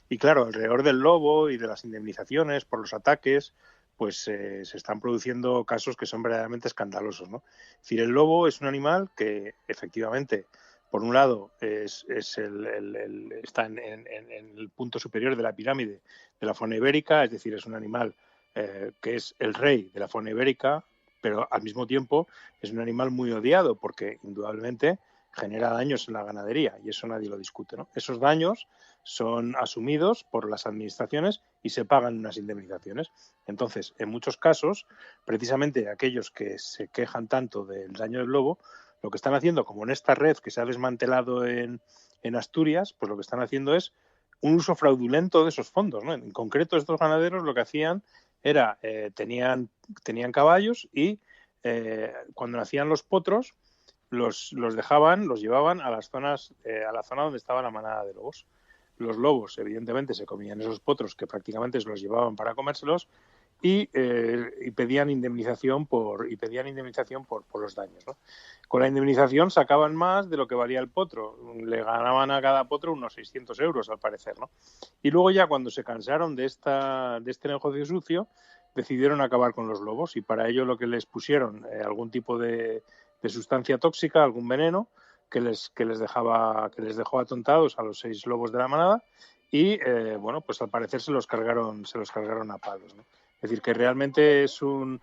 Y claro, alrededor del lobo y de las indemnizaciones por los ataques, pues se están produciendo casos que son verdaderamente escandalosos, ¿no? Es decir, el lobo es un animal que efectivamente, por un lado, está en el punto superior de la pirámide de la fauna ibérica, es decir, es un animal que es el rey de la fauna ibérica, pero al mismo tiempo es un animal muy odiado porque indudablemente genera daños en la ganadería y eso nadie lo discute, ¿no? Esos daños son asumidos por las administraciones y se pagan unas indemnizaciones. Entonces, en muchos casos, precisamente aquellos que se quejan tanto del daño del lobo, lo que están haciendo, como en esta red que se ha desmantelado en Asturias, pues lo que están haciendo es un uso fraudulento de esos fondos, ¿no? En concreto, estos ganaderos lo que hacían era, tenían caballos y cuando nacían los potros, los llevaban a las zonas, a la zona donde estaba la manada de lobos. Los lobos, evidentemente, se comían esos potros que prácticamente se los llevaban para comérselos y pedían indemnización por los daños, ¿no? Con la indemnización sacaban más de lo que valía el potro. Le ganaban a cada potro unos 600 euros, al parecer, ¿no? Y luego ya cuando se cansaron de este negocio sucio, decidieron acabar con los lobos y para ello lo que les pusieron algún tipo de sustancia tóxica, algún veneno que les dejó atontados a los 6 lobos de la manada y pues al parecer se los cargaron a palos, ¿no? Es decir, que realmente es un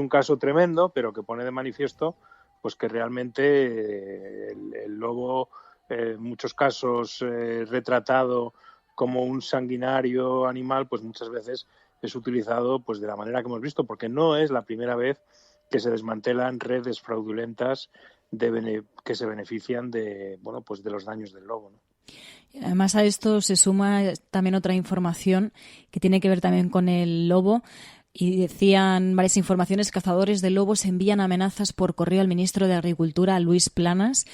caso tremendo, pero que pone de manifiesto pues que realmente el lobo, en muchos casos retratado como un sanguinario animal, pues muchas veces es utilizado pues de la manera que hemos visto, porque no es la primera vez que se desmantelan redes fraudulentas que se benefician de pues de los daños del lobo, ¿no? Además a esto se suma también otra información que tiene que ver también con el lobo. Y decían varias informaciones, cazadores de lobos envían amenazas por correo al ministro de Agricultura, Luis Planas,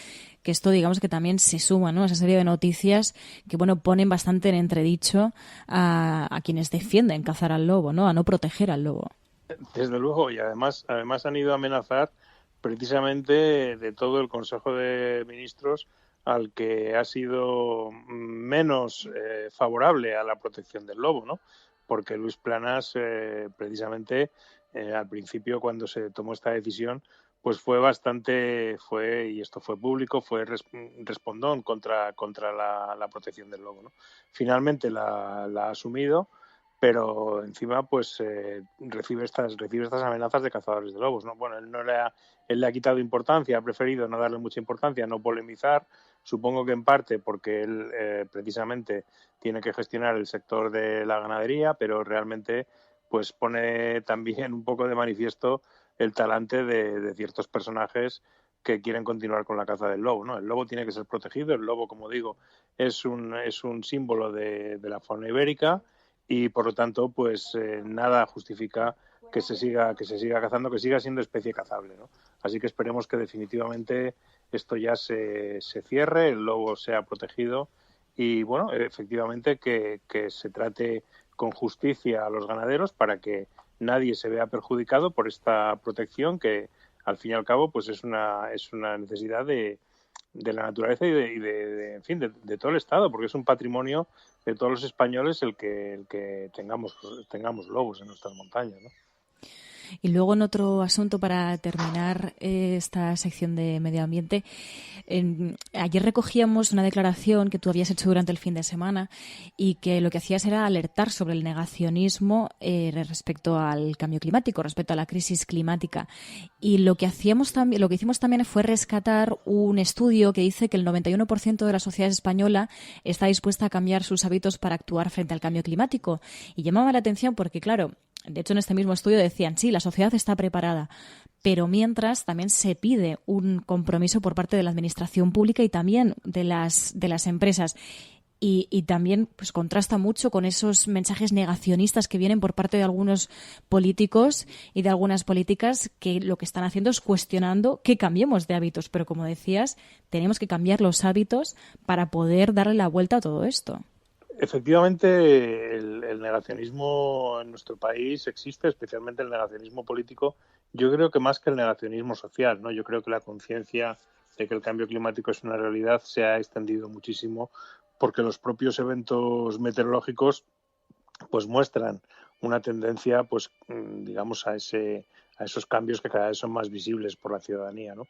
que esto digamos que también se suma, ¿no?, a esa serie de noticias que ponen bastante en entredicho a quienes defienden cazar al lobo, ¿no?, a no proteger al lobo. Desde luego, y además han ido a amenazar precisamente de todo el Consejo de Ministros, al que ha sido menos favorable a la protección del lobo, ¿no? Porque Luis Planas, precisamente, al principio, cuando se tomó esta decisión, pues y esto fue público, fue respondón contra la protección del lobo, ¿no? Finalmente la ha asumido, pero encima pues recibe estas amenazas de cazadores de lobos, ¿no? Bueno, él le ha quitado importancia, ha preferido no darle mucha importancia, no polemizar, supongo que en parte porque él precisamente tiene que gestionar el sector de la ganadería, pero realmente pues pone también un poco de manifiesto el talante de ciertos personajes que quieren continuar con la caza del lobo, ¿no? El lobo tiene que ser protegido, el lobo, como digo, es un símbolo de la fauna ibérica y por lo tanto pues nada justifica que se siga cazando, que siga siendo especie cazable, ¿no? Así que esperemos que definitivamente esto ya se cierre, el lobo sea protegido y bueno, efectivamente que se trate con justicia a los ganaderos para que nadie se vea perjudicado por esta protección que al fin y al cabo pues es una necesidad de la naturaleza y de todo el Estado, porque es un patrimonio de todos los españoles el que tengamos lobos en nuestras montañas, ¿no? Y luego en otro asunto para terminar esta sección de medio ambiente, ayer recogíamos una declaración que tú habías hecho durante el fin de semana y que lo que hacías era alertar sobre el negacionismo respecto al cambio climático, respecto a la crisis climática. Y lo que hicimos también fue rescatar un estudio que dice que el 91% de la sociedad española está dispuesta a cambiar sus hábitos para actuar frente al cambio climático. Y llamaba la atención porque, claro, de hecho en este mismo estudio decían, sí, la sociedad está preparada, pero mientras también se pide un compromiso por parte de la administración pública y también de las empresas. Y también pues contrasta mucho con esos mensajes negacionistas que vienen por parte de algunos políticos y de algunas políticas que lo que están haciendo es cuestionando que cambiemos de hábitos. Pero como decías, tenemos que cambiar los hábitos para poder darle la vuelta a todo esto. Efectivamente, el negacionismo en nuestro país existe, especialmente el negacionismo político. Yo creo que más que el negacionismo social, ¿no? Yo creo que la conciencia de que el cambio climático es una realidad se ha extendido muchísimo porque los propios eventos meteorológicos pues muestran una tendencia, pues digamos, a esos cambios que cada vez son más visibles por la ciudadanía, ¿no?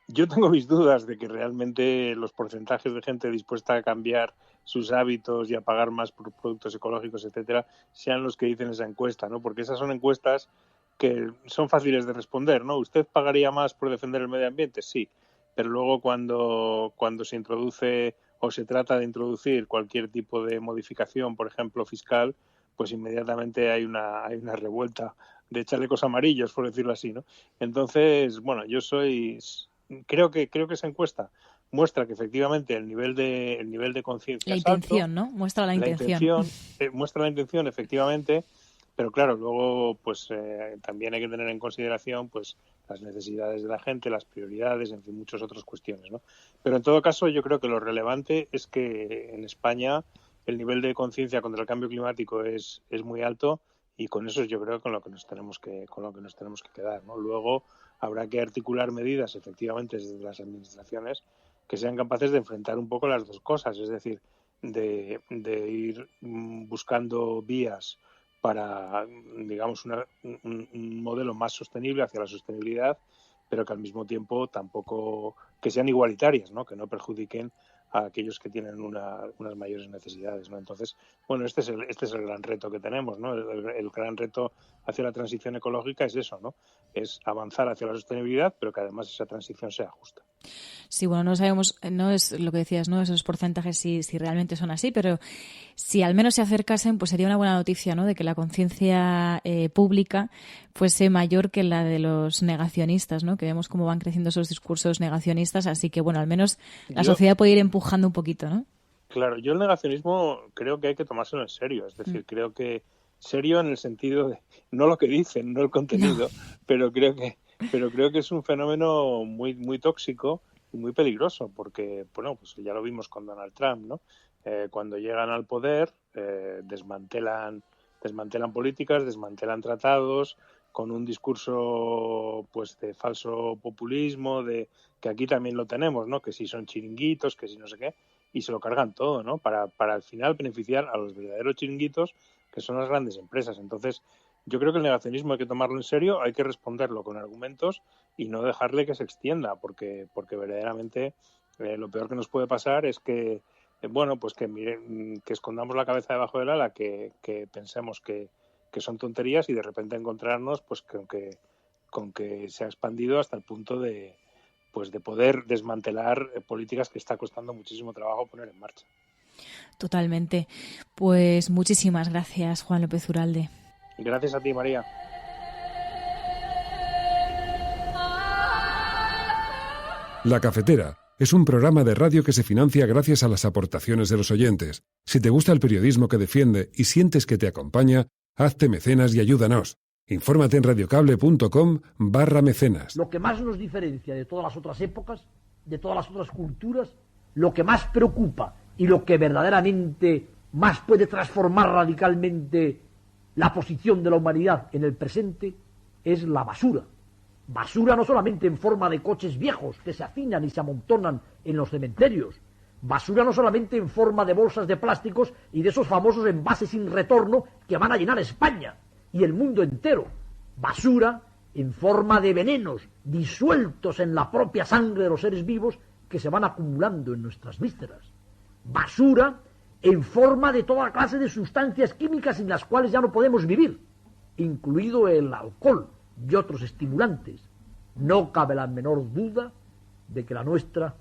Yo tengo mis dudas de que realmente los porcentajes de gente dispuesta a cambiar sus hábitos y a pagar más por productos ecológicos, etcétera, sean los que dicen esa encuesta, ¿no? Porque esas son encuestas que son fáciles de responder, ¿no? ¿Usted pagaría más por defender el medio ambiente? Sí, pero luego cuando se introduce o se trata de introducir cualquier tipo de modificación, por ejemplo, fiscal, pues inmediatamente hay una revuelta de chalecos amarillos, por decirlo así, ¿no? Entonces, bueno, creo que esa encuesta muestra que efectivamente el nivel de conciencia es alto. La intención, ¿no? Muestra la intención. Muestra la intención, efectivamente, pero claro, luego pues también hay que tener en consideración pues las necesidades de la gente, las prioridades, en fin, muchas otras cuestiones, ¿no? Pero en todo caso yo creo que lo relevante es que en España el nivel de conciencia contra el cambio climático es muy alto y con eso yo creo con lo que nos tenemos que quedar, ¿no? Luego habrá que articular medidas efectivamente desde las administraciones que sean capaces de enfrentar un poco las dos cosas, es decir, de ir buscando vías para, digamos, un modelo más sostenible hacia la sostenibilidad, pero que al mismo tiempo tampoco que sean igualitarias, ¿no? Que no perjudiquen a aquellos que tienen unas mayores necesidades, ¿no? Entonces, bueno, este es el gran reto que tenemos, ¿no? El gran reto hacia la transición ecológica es eso, ¿no? Es avanzar hacia la sostenibilidad, pero que además esa transición sea justa. Sí, bueno, no sabemos, no es lo que decías, ¿no? Esos porcentajes si realmente son así, pero si al menos se acercasen, pues sería una buena noticia, ¿no? De que la conciencia pública fuese mayor que la de los negacionistas, ¿no? Que vemos cómo van creciendo esos discursos negacionistas, así que, bueno, al menos la sociedad puede ir empujando un poquito, ¿no? Claro, yo el negacionismo creo que hay que tomárselo en serio, es decir, creo que serio en el sentido de, no lo que dicen, no el contenido, pero creo que es un fenómeno muy, muy tóxico y muy peligroso, porque, bueno, pues ya lo vimos con Donald Trump, ¿no? Cuando llegan al poder, desmantelan políticas, desmantelan tratados, con un discurso pues de falso populismo, de que aquí también lo tenemos, ¿no? Que si son chiringuitos, que si no sé qué, y se lo cargan todo, ¿no? Para al final beneficiar a los verdaderos chiringuitos, que son las grandes empresas. Entonces, yo creo que el negacionismo hay que tomarlo en serio, hay que responderlo con argumentos y no dejarle que se extienda, porque verdaderamente lo peor que nos puede pasar es que, bueno, pues que escondamos la cabeza debajo del ala, que pensemos que son tonterías y de repente encontrarnos pues con que se ha expandido hasta el punto de poder desmantelar políticas que está costando muchísimo trabajo poner en marcha. Totalmente. Pues muchísimas gracias, Juan López Uralde. Gracias a ti, María. La Cafetera es un programa de radio que se financia gracias a las aportaciones de los oyentes. Si te gusta el periodismo que defiende y sientes que te acompaña, hazte mecenas y ayúdanos. Infórmate en radiocable.com/mecenas. Lo que más nos diferencia de todas las otras épocas, de todas las otras culturas, lo que más preocupa y lo que verdaderamente más puede transformar radicalmente la posición de la humanidad en el presente es la basura. Basura no solamente en forma de coches viejos que se afinan y se amontonan en los cementerios. Basura no solamente en forma de bolsas de plásticos y de esos famosos envases sin retorno que van a llenar España y el mundo entero. Basura en forma de venenos disueltos en la propia sangre de los seres vivos que se van acumulando en nuestras vísceras. Basura en forma de toda clase de sustancias químicas sin las cuales ya no podemos vivir, incluido el alcohol y otros estimulantes. No cabe la menor duda de que la nuestra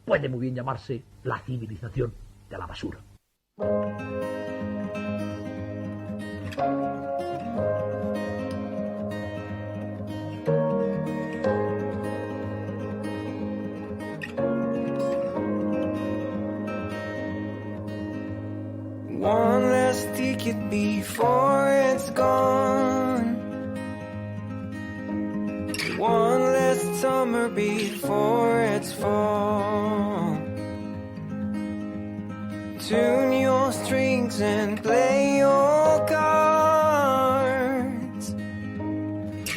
puede muy bien llamarse la civilización de la basura. One last ticket before it's gone. One last summer before it's fall. Tune your strings and play your cards.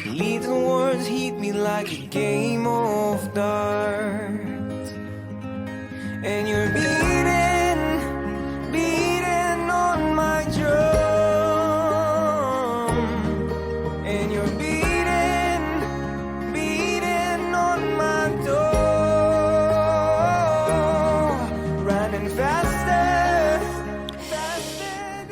Little words hit me like a game of darts. And you're beating on my drum. And you're beating on my door. Running faster.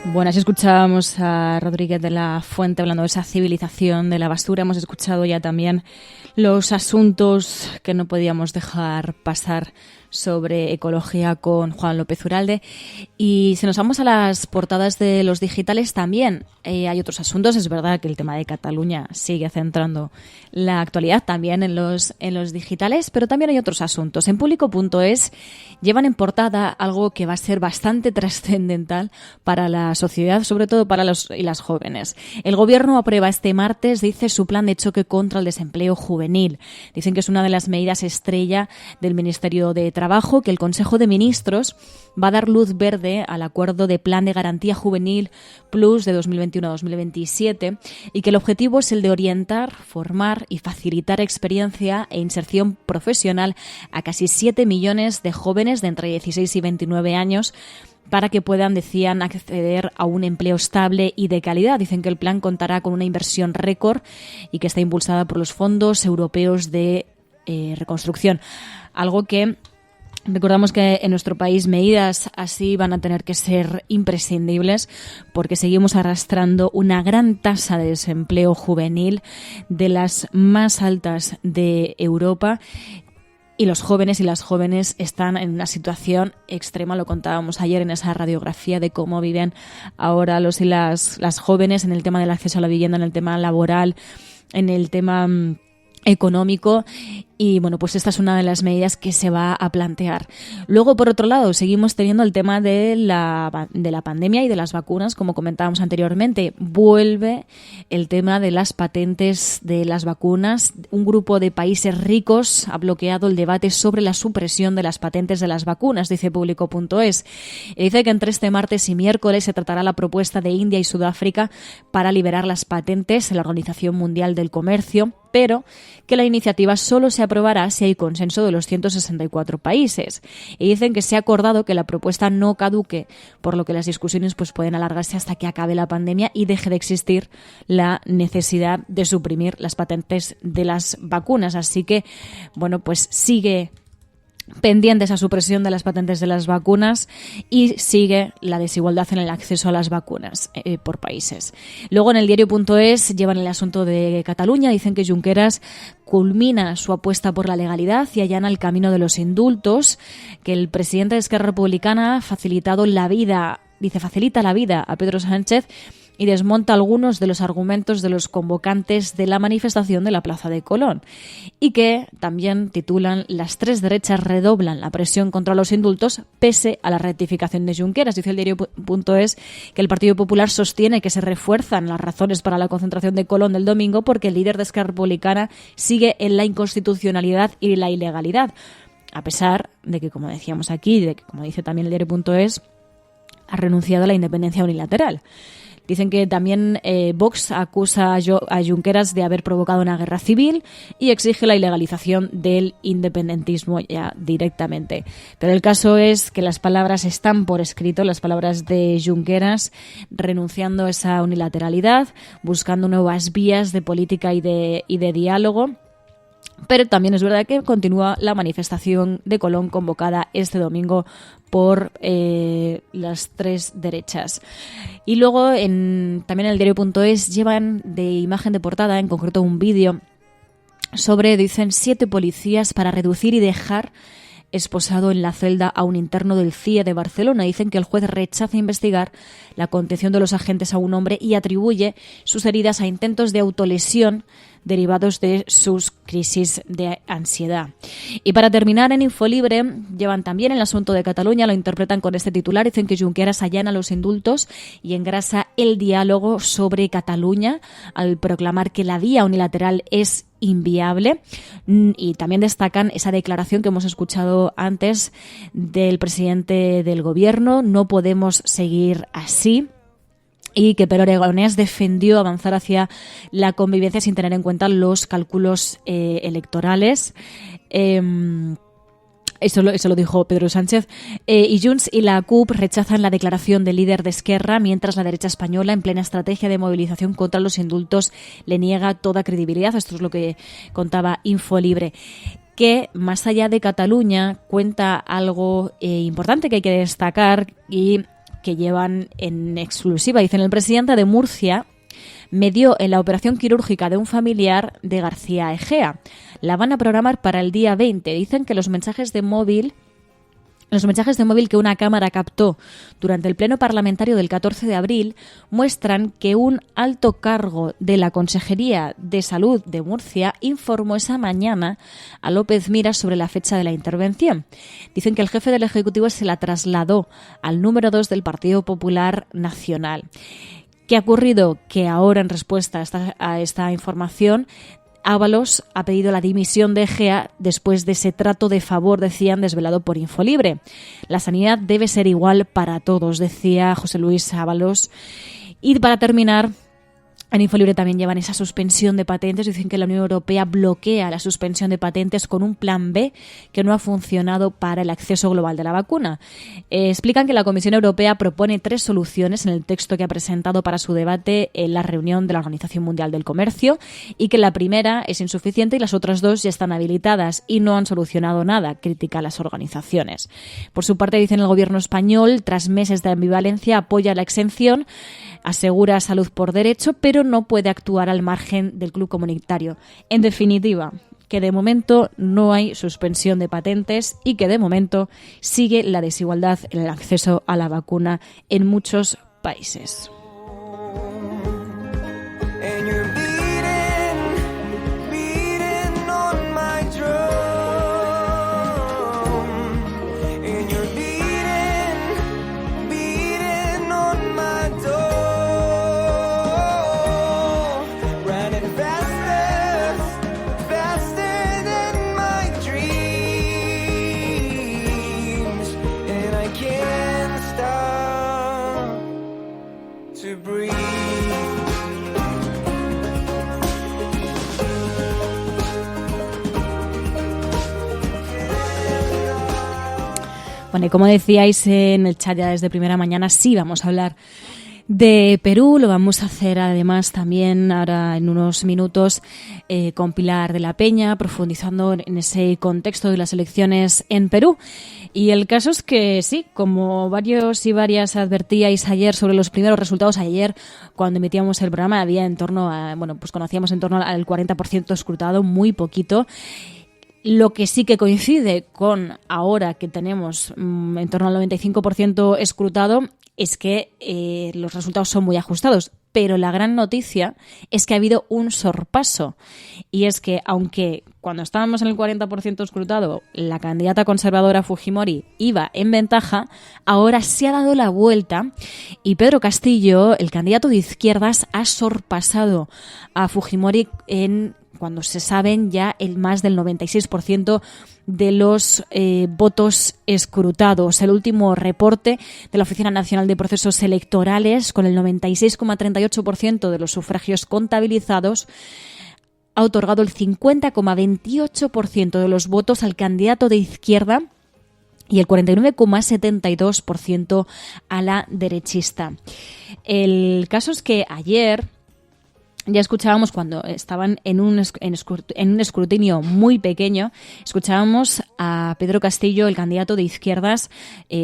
Bueno, así escuchábamos a Rodríguez de la Fuente hablando de esa civilización de la basura. Hemos escuchado ya también los asuntos que no podíamos dejar pasar sobre ecología con Juan López Uralde. Y si nos vamos a las portadas de los digitales también hay otros asuntos. Es verdad que el tema de Cataluña sigue centrando la actualidad también en los digitales, pero también hay otros asuntos. En Público.es llevan en portada algo que va a ser bastante trascendental para la sociedad, sobre todo para los y las jóvenes. El Gobierno aprueba este martes, dice, su plan de choque contra el desempleo juvenil. Dicen que es una de las medidas estrella del Ministerio de Trabajo, que el Consejo de Ministros va a dar luz verde al acuerdo de Plan de Garantía Juvenil Plus de 2021 a 2027 y que el objetivo es el de orientar, formar y facilitar experiencia e inserción profesional a casi 7 millones de jóvenes de entre 16 y 29 años para que puedan, decían, acceder a un empleo estable y de calidad. Dicen que el plan contará con una inversión récord y que está impulsada por los fondos europeos de reconstrucción. Algo que Recordamos que en nuestro país medidas así van a tener que ser imprescindibles porque seguimos arrastrando una gran tasa de desempleo juvenil, de las más altas de Europa. Y los jóvenes y las jóvenes están en una situación extrema, lo contábamos ayer en esa radiografía de cómo viven ahora los y las jóvenes en el tema del acceso a la vivienda, en el tema laboral, en el tema económico. Y bueno, pues esta es una de las medidas que se va a plantear. Luego, por otro lado, seguimos teniendo el tema de la pandemia y de las vacunas, como comentábamos anteriormente. Vuelve el tema de las patentes de las vacunas. Un grupo de países ricos ha bloqueado el debate sobre la supresión de las patentes de las vacunas, dice Público.es. Y dice que entre este martes y miércoles se tratará la propuesta de India y Sudáfrica para liberar las patentes en la Organización Mundial del Comercio, pero que la iniciativa solo se aprobará si hay consenso de los 164 países. Y dicen que se ha acordado que la propuesta no caduque, por lo que las discusiones pues pueden alargarse hasta que acabe la pandemia y deje de existir la necesidad de suprimir las patentes de las vacunas. Así que, bueno, pues sigue pendiente esa supresión de las patentes de las vacunas y sigue la desigualdad en el acceso a las vacunas por países. Luego en el diario.es llevan el asunto de Cataluña, dicen que Junqueras culmina su apuesta por la legalidad y allana el camino de los indultos, que el presidente de Esquerra Republicana ha facilitado la vida, dice, facilita la vida a Pedro Sánchez y desmonta algunos de los argumentos de los convocantes de la manifestación de la Plaza de Colón. Y que también titulan: las tres derechas redoblan la presión contra los indultos pese a la rectificación de Junqueras. Dice el diario.es que el Partido Popular sostiene que se refuerzan las razones para la concentración de Colón del domingo porque el líder de Esquerra Republicana sigue en la inconstitucionalidad y la ilegalidad. A pesar de que, como decíamos aquí, de que, como dice también el diario.es, ha renunciado a la independencia unilateral. Dicen que también Vox acusa a Junqueras de haber provocado una guerra civil y exige la ilegalización del independentismo ya directamente. Pero el caso es que las palabras están por escrito, las palabras de Junqueras, renunciando a esa unilateralidad, buscando nuevas vías de política y de diálogo. Pero también es verdad que continúa la manifestación de Colón convocada este domingo por las tres derechas. Y luego también en el diario.es llevan de imagen de portada, en concreto un vídeo sobre, dicen, 7 policías para reducir y dejar esposado en la celda a un interno del CIE de Barcelona. Dicen que el juez rechaza investigar la contención de los agentes a un hombre y atribuye sus heridas a intentos de autolesión derivados de sus crisis de ansiedad. Y para terminar, en Infolibre llevan también el asunto de Cataluña, lo interpretan con este titular, dicen que Junqueras allana los indultos y engrasa el diálogo sobre Cataluña al proclamar que la vía unilateral es inviable. Y también destacan esa declaración que hemos escuchado antes del presidente del gobierno: no podemos seguir así. Y que Pere Aragonés defendió avanzar hacia la convivencia sin tener en cuenta los cálculos electorales. Eso lo dijo Pedro Sánchez. Y Junts y la CUP rechazan la declaración del líder de Esquerra, mientras la derecha española, en plena estrategia de movilización contra los indultos, le niega toda credibilidad. Esto es lo que contaba Infolibre. Que más allá de Cataluña cuenta algo importante que hay que destacar y que llevan en exclusiva. Dicen: el presidente de Murcia medió en la operación quirúrgica de un familiar de García Egea. La van a programar para el día 20. Dicen que los mensajes de móvil que una cámara captó durante el pleno parlamentario del 14 de abril muestran que un alto cargo de la Consejería de Salud de Murcia informó esa mañana a López Miras sobre la fecha de la intervención. Dicen que el jefe del Ejecutivo se la trasladó al número 2 del Partido Popular Nacional. ¿Qué ha ocurrido? Que ahora, en respuesta a esta información, Ábalos ha pedido la dimisión de Egea después de ese trato de favor, decían, desvelado por Infolibre. La sanidad debe ser igual para todos, decía José Luis Ábalos. Y para terminar, En Infolibre también llevan esa suspensión de patentes. Dicen que la Unión Europea bloquea la suspensión de patentes con un plan B que no ha funcionado para el acceso global de la vacuna. Explican que la Comisión Europea propone 3 soluciones en el texto que ha presentado para su debate en la reunión de la Organización Mundial del Comercio y que la primera es insuficiente y las otras 2 ya están habilitadas y no han solucionado nada, critica a las organizaciones. Por su parte, dicen el gobierno español, tras meses de ambivalencia, apoya la exención, asegura salud por derecho, pero no puede actuar al margen del club comunitario. En definitiva, que de momento no hay suspensión de patentes y que de momento sigue la desigualdad en el acceso a la vacuna en muchos países. Bueno, y como decíais en el chat ya desde primera mañana, sí vamos a hablar de Perú. Lo vamos a hacer además también ahora en unos minutos con Pilar de la Peña, profundizando en ese contexto de las elecciones en Perú. Y el caso es que sí, como varios y varias advertíais ayer sobre los primeros resultados, ayer cuando emitíamos el programa había en torno a, pues conocíamos en torno al 40% escrutado, muy poquito. Lo que sí que coincide con ahora que tenemos en torno al 95% escrutado es que los resultados son muy ajustados. Pero la gran noticia es que ha habido un sorpaso. Y es que, aunque cuando estábamos en el 40% escrutado, la candidata conservadora Fujimori iba en ventaja, ahora se ha dado la vuelta y Pedro Castillo, el candidato de izquierdas, ha sorpasado a Fujimori cuando se saben ya el más del 96% de los votos escrutados. El último reporte de la Oficina Nacional de Procesos Electorales, con el 96,38% de los sufragios contabilizados, ha otorgado el 50,28% de los votos al candidato de izquierda y el 49,72% a la derechista. El caso es que ayer ya escuchábamos, cuando estaban en un escrutinio muy pequeño, escuchábamos a Pedro Castillo, el candidato de izquierdas,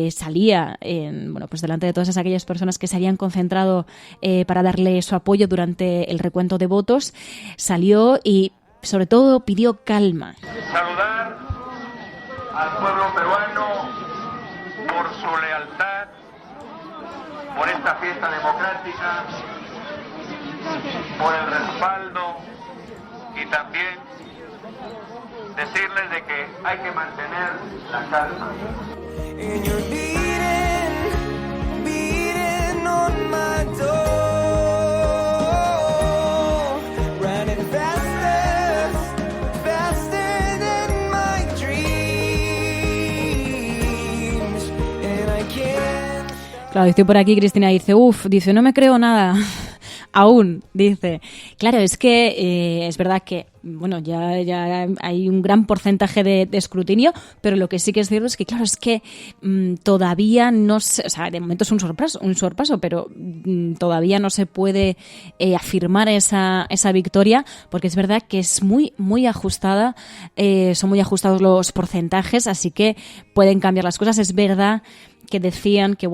salía pues delante de todas aquellas personas que se habían concentrado para darle su apoyo durante el recuento de votos, salió y sobre todo pidió calma. Saludar al pueblo peruano por su lealtad, por esta fiesta democrática, por el respaldo y también decirles de que hay que mantener la calma. Claro, estoy por aquí, Cristina dice, dice, no me creo nada. Aún, dice. Claro, es que es verdad que ya hay un gran porcentaje de escrutinio, pero lo que sí que es cierto es que, claro, es que todavía no se, o sea, de momento es un sorpaso, pero todavía no se puede afirmar esa victoria, porque es verdad que es muy ajustada, son muy ajustados los porcentajes, así que pueden cambiar las cosas. Es verdad que decían que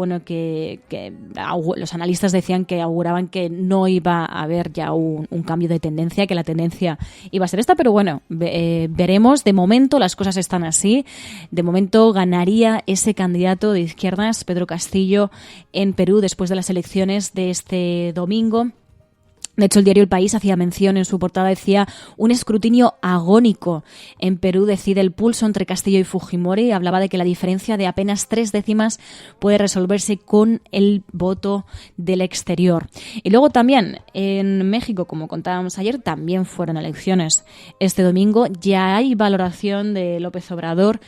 los analistas decían que auguraban que no iba a haber ya un cambio de tendencia, que la tendencia iba a ser esta, pero veremos. De momento las cosas están así. De momento ganaría ese candidato de izquierdas, Pedro Castillo, en Perú después de las elecciones de este domingo. De hecho, el diario El País hacía mención en su portada, decía, un escrutinio agónico. En Perú decide el pulso entre Castillo y Fujimori y hablaba de que la diferencia de apenas 3 décimas puede resolverse con el voto del exterior. Y luego también en México, como contábamos ayer, también fueron elecciones este domingo. Ya hay valoración de López Obrador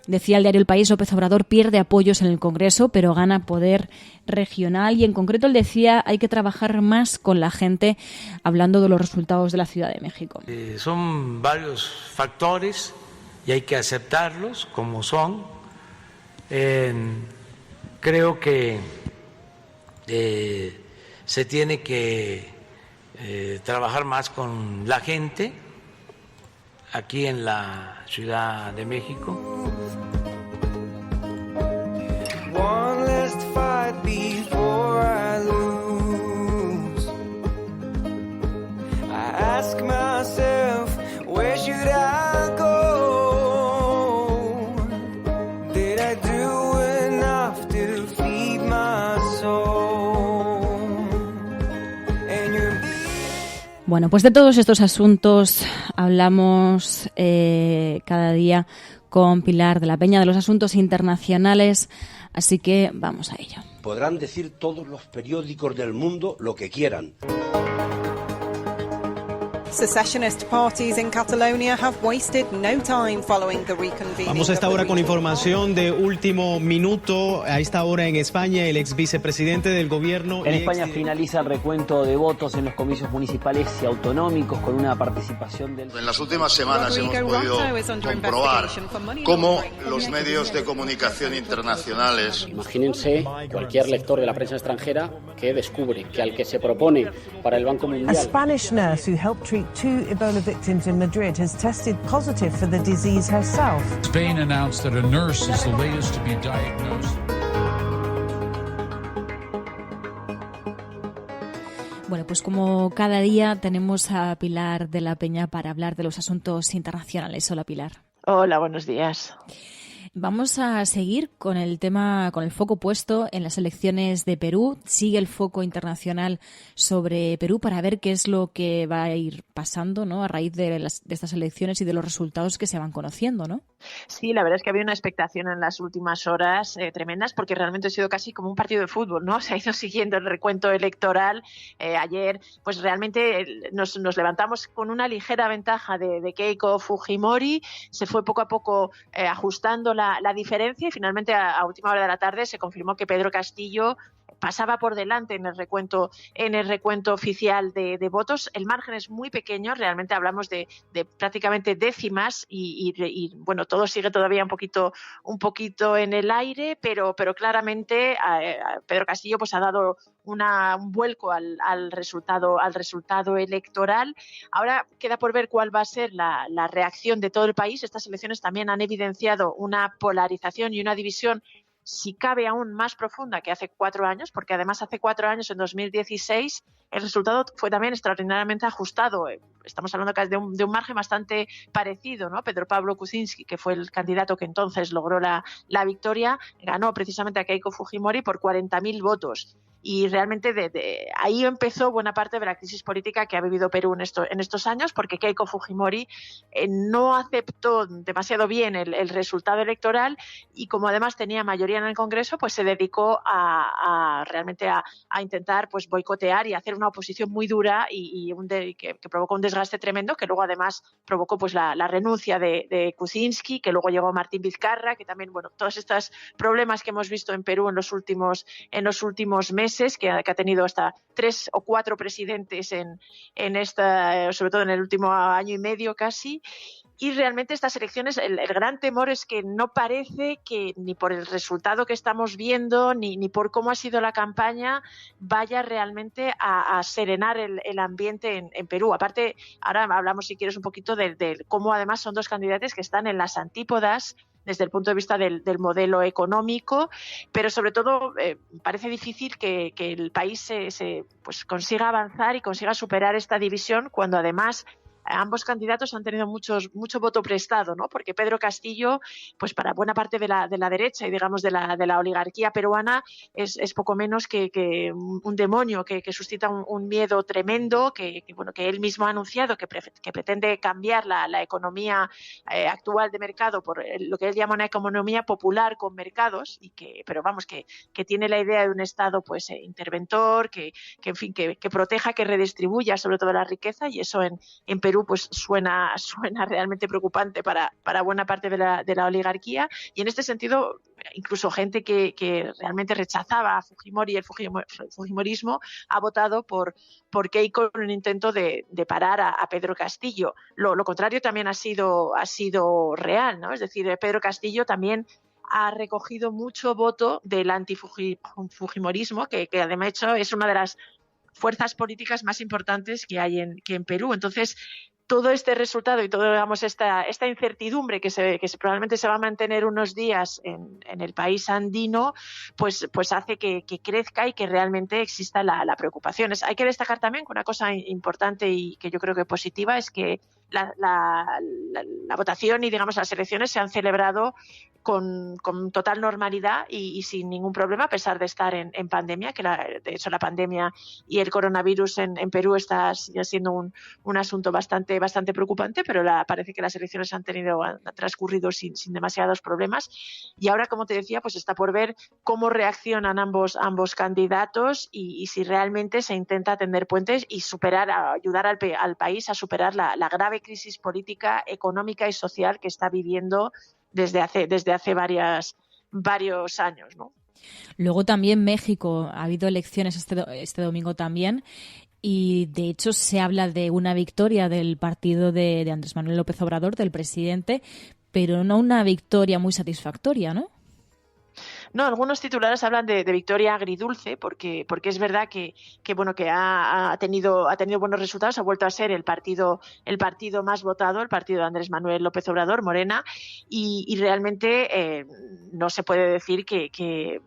Decía el diario El País, López Obrador pierde apoyos en el Congreso, pero gana poder regional. Y en concreto él decía, hay que trabajar más con la gente, hablando de los resultados de la Ciudad de México. Son varios factores y hay que aceptarlos como son. Creo que se tiene que trabajar más con la gente aquí en la Ciudad de México. One last fight before I lose. I ask myself, where should I go? Did I do enough to feed my soul? And you're... Bueno, pues de todos estos asuntos hablamos cada día con Pilar de la Peña, de los asuntos internacionales, así que vamos a ello. Podrán decir todos los periódicos del mundo lo que quieran. Secessionist parties in Catalonia have wasted no time following the reconvening. Vamos a esta hora con información de último minuto. A esta hora en España, el ex vicepresidente del gobierno... En España finaliza el recuento de votos en los comicios municipales y autonómicos con una participación del... En las últimas semanas hemos podido comprobar cómo los medios de comunicación internacionales... Imagínense cualquier lector de la prensa extranjera que descubre que al que se propone para el Banco Mundial... A Spanish nurse who helped treat 2 Ebola victims in Madrid has tested positive for the disease herself. Spain announced that a nurse is the latest to be diagnosed. Bueno, pues como cada día tenemos a Pilar de la Peña para hablar de los asuntos internacionales. Hola, Pilar. Hola, buenos días. Vamos a seguir con el tema, con el foco puesto en las elecciones de Perú. Sigue el foco internacional sobre Perú para ver qué es lo que va a ir pasando, ¿no?, a raíz de estas elecciones y de los resultados que se van conociendo, ¿no? Sí, la verdad es que había una expectación en las últimas horas tremendas, porque realmente ha sido casi como un partido de fútbol, ¿no? Se ha ido siguiendo el recuento electoral. Ayer, pues realmente nos levantamos con una ligera ventaja de Keiko Fujimori. Se fue poco a poco ajustando la diferencia y finalmente a última hora de la tarde se confirmó que Pedro Castillo pasaba por delante en el recuento oficial de votos. El margen es muy pequeño, realmente hablamos de prácticamente décimas y bueno, todo sigue todavía un poquito en el aire, pero claramente Pedro Castillo pues ha dado un vuelco al resultado electoral. Ahora queda por ver cuál va a ser la reacción de todo el país. Estas elecciones también han evidenciado una polarización y una división, si cabe, aún más profunda que hace 4 años, porque además hace 4 años, en 2016, el resultado fue también extraordinariamente ajustado. Estamos hablando casi de un margen bastante parecido, ¿no? Pedro Pablo Kuczynski, que fue el candidato que entonces logró la victoria, ganó precisamente a Keiko Fujimori por 40.000 votos. Y realmente de ahí empezó buena parte de la crisis política que ha vivido Perú en estos años, porque Keiko Fujimori no aceptó demasiado bien el resultado electoral y como además tenía mayoría en el Congreso, pues se dedicó realmente a intentar pues boicotear y hacer una oposición muy dura y que provocó un desgaste tremendo, que luego además provocó pues la renuncia de Kuczynski, que luego llegó Martín Vizcarra, que también, bueno, todos estos problemas que hemos visto en Perú en los últimos meses, que ha tenido hasta 3 o 4 presidentes en esta, sobre todo en el último año y medio casi. Y realmente estas elecciones, el gran temor es que no parece que ni por el resultado que estamos viendo ni por cómo ha sido la campaña vaya realmente a serenar el ambiente en Perú. Aparte, ahora hablamos, si quieres, un poquito de cómo además son 2 candidatos que están en las antípodas desde el punto de vista del modelo económico, pero sobre todo parece difícil que el país se consiga avanzar y consiga superar esta división cuando además ambos candidatos han tenido mucho voto prestado, ¿no? Porque Pedro Castillo, pues para buena parte de la derecha y digamos de la oligarquía peruana es poco menos que un demonio que suscita un miedo tremendo, que él mismo ha anunciado que pretende cambiar la economía actual de mercado por lo que él llama una economía popular con mercados pero vamos que tiene la idea de un Estado pues interventor, que proteja, que redistribuya sobre todo la riqueza, y eso en Perú Perú pues suena realmente preocupante para buena parte de la oligarquía, y en este sentido incluso gente que realmente rechazaba a Fujimori y el fujimorismo ha votado por Keiko en un intento de parar a Pedro Castillo. Lo contrario también ha sido real, ¿no? Es decir, Pedro Castillo también ha recogido mucho voto del antifujimorismo, que además es una de las fuerzas políticas más importantes que hay en Perú. Entonces, todo este resultado y toda esta incertidumbre que probablemente se va a mantener unos días en el país andino, pues hace que crezca y que realmente exista la preocupación. Hay que destacar también que una cosa importante y que yo creo que positiva es que la votación y las elecciones se han celebrado con total normalidad y sin ningún problema, a pesar de estar en pandemia, que de hecho la pandemia y el coronavirus en Perú está siendo un asunto bastante preocupante, pero parece que las elecciones han transcurrido sin demasiados problemas. Y ahora, como te decía, pues está por ver cómo reaccionan ambos candidatos y si realmente se intenta tender puentes y ayudar al país a superar la grave crisis política, económica y social que está viviendo desde hace varios años, ¿no? Luego también México, ha habido elecciones este domingo también, y de hecho se habla de una victoria del partido de Andrés Manuel López Obrador, del presidente, pero no una victoria muy satisfactoria, ¿no? No, algunos titulares hablan de victoria agridulce, porque es verdad que ha tenido buenos resultados, ha vuelto a ser el partido más votado, el partido de Andrés Manuel López Obrador, Morena, y realmente no se puede decir que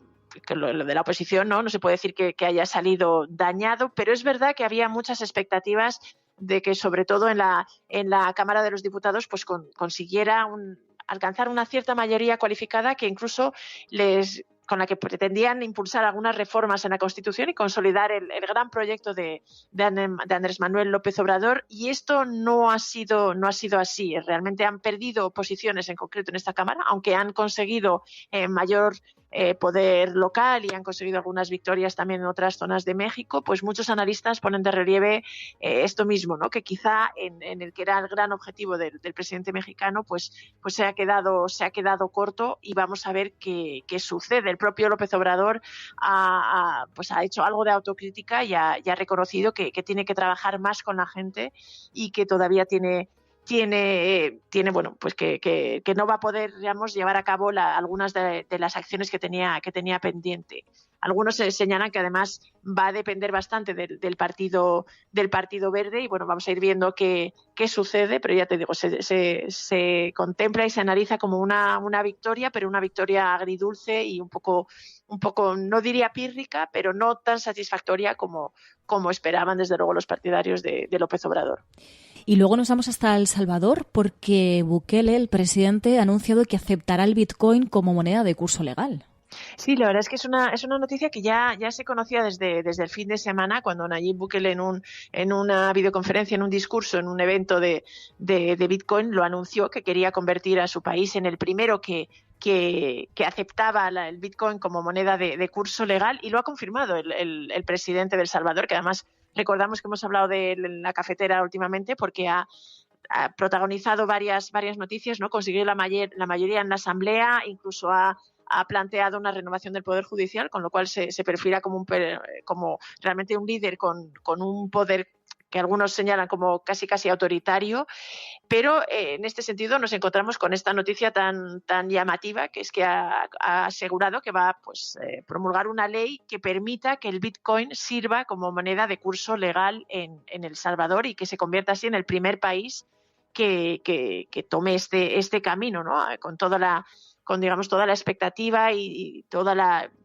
lo de la oposición no se puede decir que haya salido dañado, pero es verdad que había muchas expectativas de que, sobre todo en la Cámara de los Diputados, pues consiguiera alcanzar una cierta mayoría cualificada que incluso con la que pretendían impulsar algunas reformas en la Constitución y consolidar el gran proyecto de Andrés Manuel López Obrador, y esto no ha sido así. Realmente han perdido posiciones en concreto en esta Cámara, aunque han conseguido mayor poder local y han conseguido algunas victorias también en otras zonas de México. Pues muchos analistas ponen de relieve esto mismo, ¿no? Que quizá en el que era el gran objetivo del presidente mexicano, pues se ha quedado corto, y vamos a ver qué sucede. El propio López Obrador ha hecho algo de autocrítica y ha reconocido que tiene que trabajar más con la gente y que todavía tiene bueno, pues que no va a poder, digamos, llevar a cabo algunas de las acciones que tenía pendiente. Algunos señalan que además va a depender bastante del Partido Verde, y bueno, vamos a ir viendo qué sucede, pero ya te digo, se contempla y se analiza como una victoria, pero una victoria agridulce y un poco, no diría pírrica, pero no tan satisfactoria como esperaban desde luego los partidarios de López Obrador. Y luego nos vamos hasta El Salvador, porque Bukele, el presidente, ha anunciado que aceptará el Bitcoin como moneda de curso legal. Sí, la verdad es que es una noticia que ya se conocía desde el fin de semana, cuando Nayib Bukele en una videoconferencia, en un discurso, en un evento de Bitcoin, lo anunció, que quería convertir a su país en el primero que aceptaba el Bitcoin como moneda de curso legal, y lo ha confirmado el presidente de El Salvador, que además recordamos que hemos hablado de él en la cafetera últimamente, porque ha protagonizado varias noticias, ¿no? Consiguió la mayoría en la Asamblea, incluso ha planteado una renovación del Poder Judicial, con lo cual se perfila como realmente un líder con un poder que algunos señalan como casi autoritario, pero en este sentido nos encontramos con esta noticia tan llamativa, que es que ha asegurado que va a promulgar una ley que permita que el Bitcoin sirva como moneda de curso legal en El Salvador, y que se convierta así en el primer país que tome este camino, ¿no? Con toda la expectativa y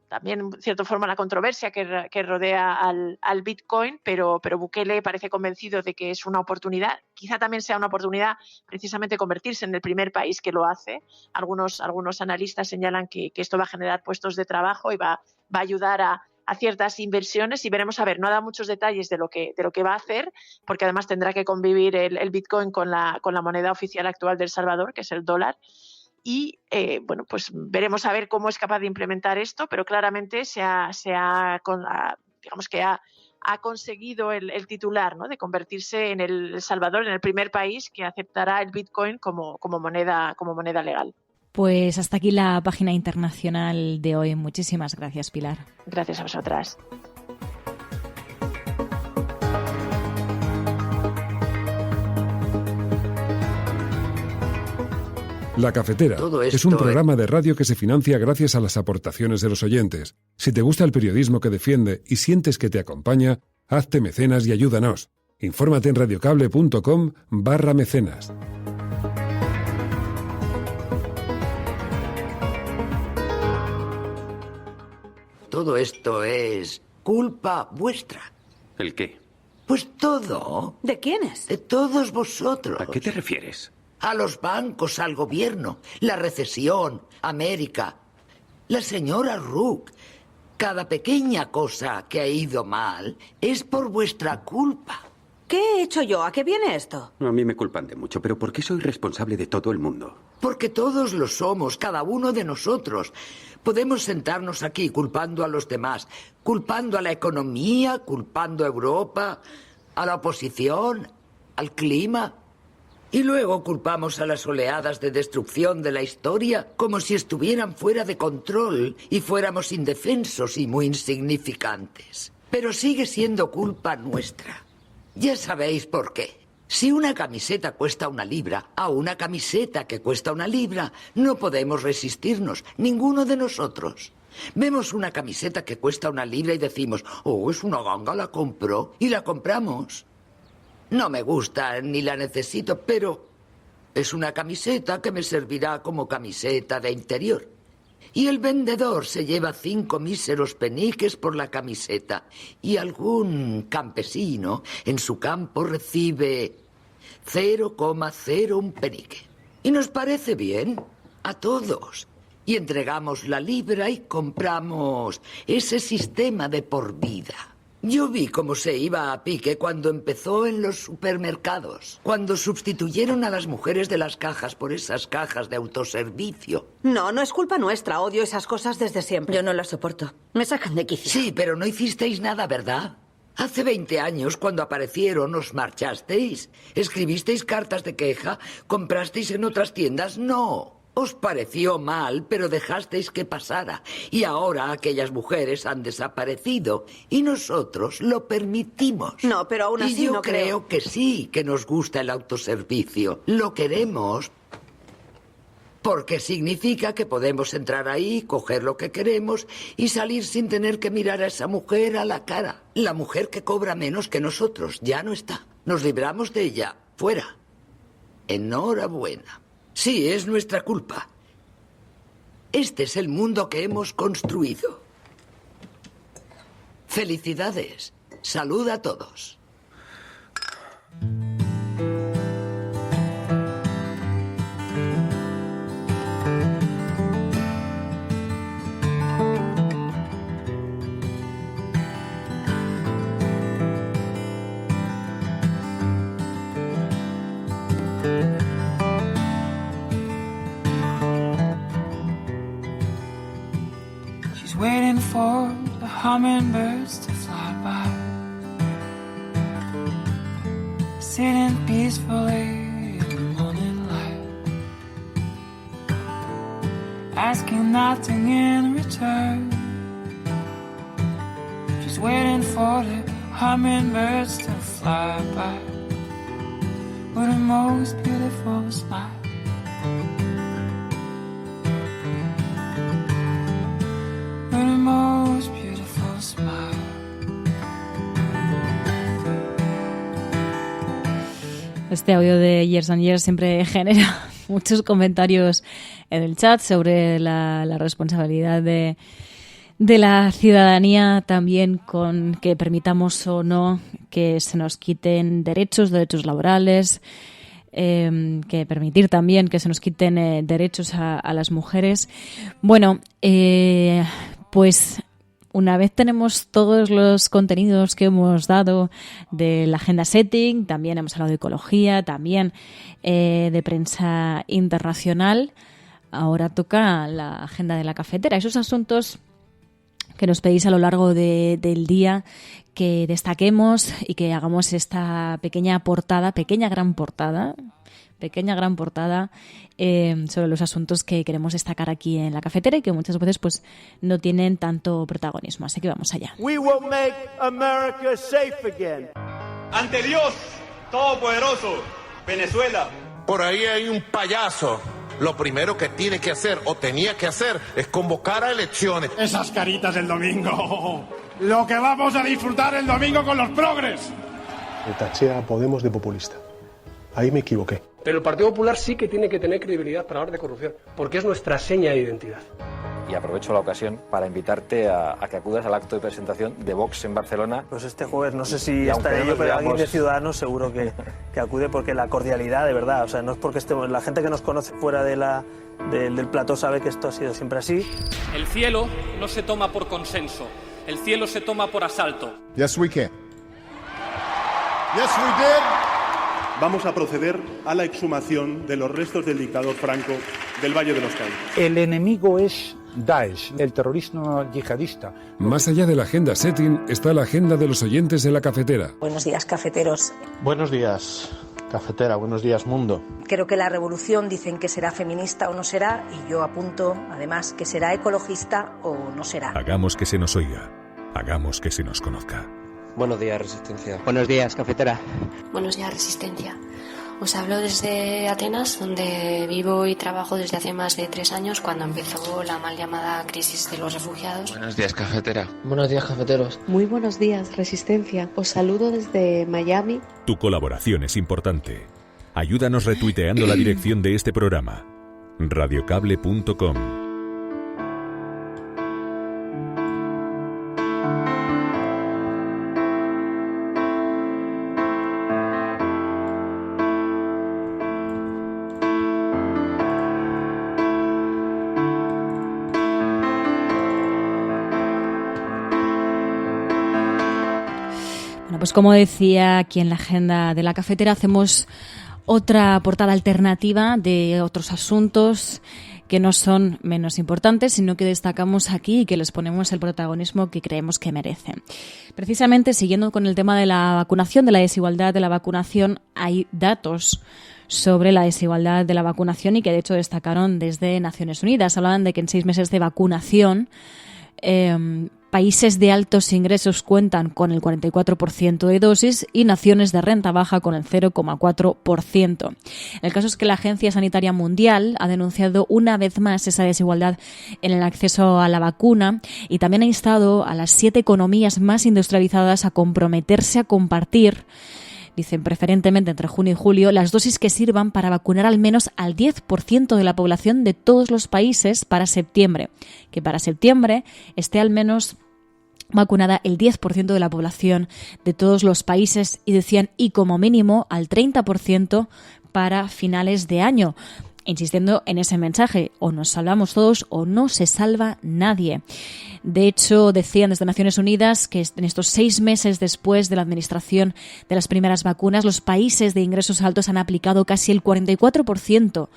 también en cierta forma la controversia que rodea al Bitcoin, pero Bukele parece convencido de que es una oportunidad. Quizá también sea una oportunidad precisamente convertirse en el primer país que lo hace. Algunos analistas señalan que esto va a generar puestos de trabajo y va a ayudar a ciertas inversiones, y veremos, no da muchos detalles de lo que va a hacer, porque además tendrá que convivir el Bitcoin con la moneda oficial actual de El Salvador, que es el dólar. Y pues veremos a ver cómo es capaz de implementar esto, pero claramente digamos que ha ha conseguido el titular, ¿no?, de convertirse en El Salvador, en el primer país que aceptará el Bitcoin como moneda legal. Pues hasta aquí la página internacional de hoy. Muchísimas gracias, Pilar. Gracias a vosotras. La Cafetera es un programa de radio que se financia gracias a las aportaciones de los oyentes. Si te gusta el periodismo que defiende y sientes que te acompaña, hazte mecenas y ayúdanos. Infórmate en radiocable.com/mecenas. Todo esto es culpa vuestra. ¿El qué? Pues todo. ¿De quiénes? De todos vosotros. ¿A qué te refieres? A los bancos, al gobierno, la recesión, América, la señora Rook. Cada pequeña cosa que ha ido mal es por vuestra culpa. ¿Qué he hecho yo? ¿A qué viene esto? A mí me culpan de mucho, pero ¿por qué soy responsable de todo el mundo? Porque todos lo somos, cada uno de nosotros. Podemos sentarnos aquí culpando a los demás, culpando a la economía, culpando a Europa, a la oposición, al clima. Y luego culpamos a las oleadas de destrucción de la historia como si estuvieran fuera de control y fuéramos indefensos y muy insignificantes. Pero sigue siendo culpa nuestra. Ya sabéis por qué. Si una camiseta cuesta 1 libra, a una camiseta que cuesta 1 libra, no podemos resistirnos, ninguno de nosotros. Vemos una camiseta que cuesta 1 libra y decimos, oh, es una ganga, la compro, y la compramos. No me gusta ni la necesito, pero es una camiseta que me servirá como camiseta de interior. Y el vendedor se lleva 5 míseros peniques por la camiseta y algún campesino en su campo recibe 0,01 penique. Y nos parece bien a todos. Y entregamos la libra y compramos ese sistema de por vida. Yo vi cómo se iba a pique cuando empezó en los supermercados, cuando sustituyeron a las mujeres de las cajas por esas cajas de autoservicio. No, no es culpa nuestra, odio esas cosas desde siempre. Yo no las soporto, me sacan de quicio. Sí, pero no hicisteis nada, ¿verdad? Hace 20 años, cuando aparecieron, ¿os marchasteis? ¿Escribisteis cartas de queja? ¿Comprasteis en otras tiendas? No. Os pareció mal, pero dejasteis que pasara. Y ahora aquellas mujeres han desaparecido. Y nosotros lo permitimos. No, pero aún así y yo no creo que sí, que nos gusta el autoservicio. Lo queremos porque significa que podemos entrar ahí, coger lo que queremos y salir sin tener que mirar a esa mujer a la cara. La mujer que cobra menos que nosotros ya no está. Nos libramos de ella. Fuera. Enhorabuena. Sí, es nuestra culpa. Este es el mundo que hemos construido. Felicidades. Salud a todos. Waiting for the hummingbirds to fly by, sitting peacefully in the morning light, asking nothing in return. She's waiting for the hummingbirds to fly by with the most beautiful smile. Most beautiful smile. Este audio de Years and Years siempre genera muchos comentarios en el chat sobre la responsabilidad de la ciudadanía también con que permitamos o no que se nos quiten derechos laborales, que permitir también que se nos quiten derechos a las mujeres. Bueno, pues una vez tenemos todos los contenidos que hemos dado de la agenda setting, también hemos hablado de ecología, también de prensa internacional, ahora toca la agenda de la cafetera. Esos asuntos que nos pedís a lo largo del día que destaquemos y que hagamos esta pequeña gran portada sobre los asuntos que queremos destacar aquí en la cafetera y que muchas veces pues no tienen tanto protagonismo. Así que vamos allá. We will make America safe again. Ante Dios Todopoderoso, Venezuela. Por ahí hay un payaso. Lo primero que tiene que hacer o tenía que hacer es convocar a elecciones. Esas caritas del domingo. Lo que vamos a disfrutar el domingo con los progres. Le taché a Podemos de populista. Ahí me equivoqué. Pero el Partido Popular sí que tiene que tener credibilidad para hablar de corrupción, porque es nuestra seña de identidad. Y aprovecho la ocasión para invitarte a que acudas al acto de presentación de Vox en Barcelona. Pues este jueves, no sé si estaré yo, pero alguien de Ciudadanos seguro que acude, porque la cordialidad, de verdad, o sea, no es porque estemos, la gente que nos conoce fuera del plató sabe que esto ha sido siempre así. El cielo no se toma por consenso, el cielo se toma por asalto. Yes, we can. Yes, we did. Vamos a proceder a la exhumación de los restos del dictador Franco del Valle de los Caídos. El enemigo es Daesh, el terrorismo yihadista. Más allá de la agenda setting está la agenda de los oyentes de la cafetera. Buenos días, cafeteros. Buenos días, cafetera. Buenos días, mundo. Creo que la revolución dicen que será feminista o no será, y yo apunto, además, que será ecologista o no será. Hagamos que se nos oiga. Hagamos que se nos conozca. Buenos días, Resistencia. Buenos días, cafetera. Buenos días, Resistencia. Os hablo desde Atenas, donde vivo y trabajo desde hace más de 3 años, cuando empezó la mal llamada crisis de los refugiados. Buenos días, cafetera. Buenos días, cafeteros. Muy buenos días, Resistencia. Os saludo desde Miami. Tu colaboración es importante. Ayúdanos retuiteando la dirección de este programa. radiocable.com. Pues como decía aquí en la agenda de la cafetera, hacemos otra portada alternativa de otros asuntos que no son menos importantes, sino que destacamos aquí y que les ponemos el protagonismo que creemos que merecen. Precisamente, siguiendo con el tema de la vacunación, de la desigualdad de la vacunación, hay datos sobre la desigualdad de la vacunación y que de hecho destacaron desde Naciones Unidas. Hablaban de que en 6 meses de vacunación, países de altos ingresos cuentan con el 44% de dosis y naciones de renta baja con el 0,4%. El caso es que la Agencia Sanitaria Mundial ha denunciado una vez más esa desigualdad en el acceso a la vacuna y también ha instado a las 7 economías más industrializadas a comprometerse a compartir, dicen preferentemente entre junio y julio, las dosis que sirvan para vacunar al menos al 10% de la población de todos los países para septiembre. Que para septiembre esté al menos vacunada el 10% de la población de todos los países y decían, y como mínimo al 30% para finales de año. Insistiendo en ese mensaje, o nos salvamos todos o no se salva nadie. De hecho, decían desde Naciones Unidas que en estos 6 meses después de la administración de las primeras vacunas, los países de ingresos altos han aplicado casi el 44%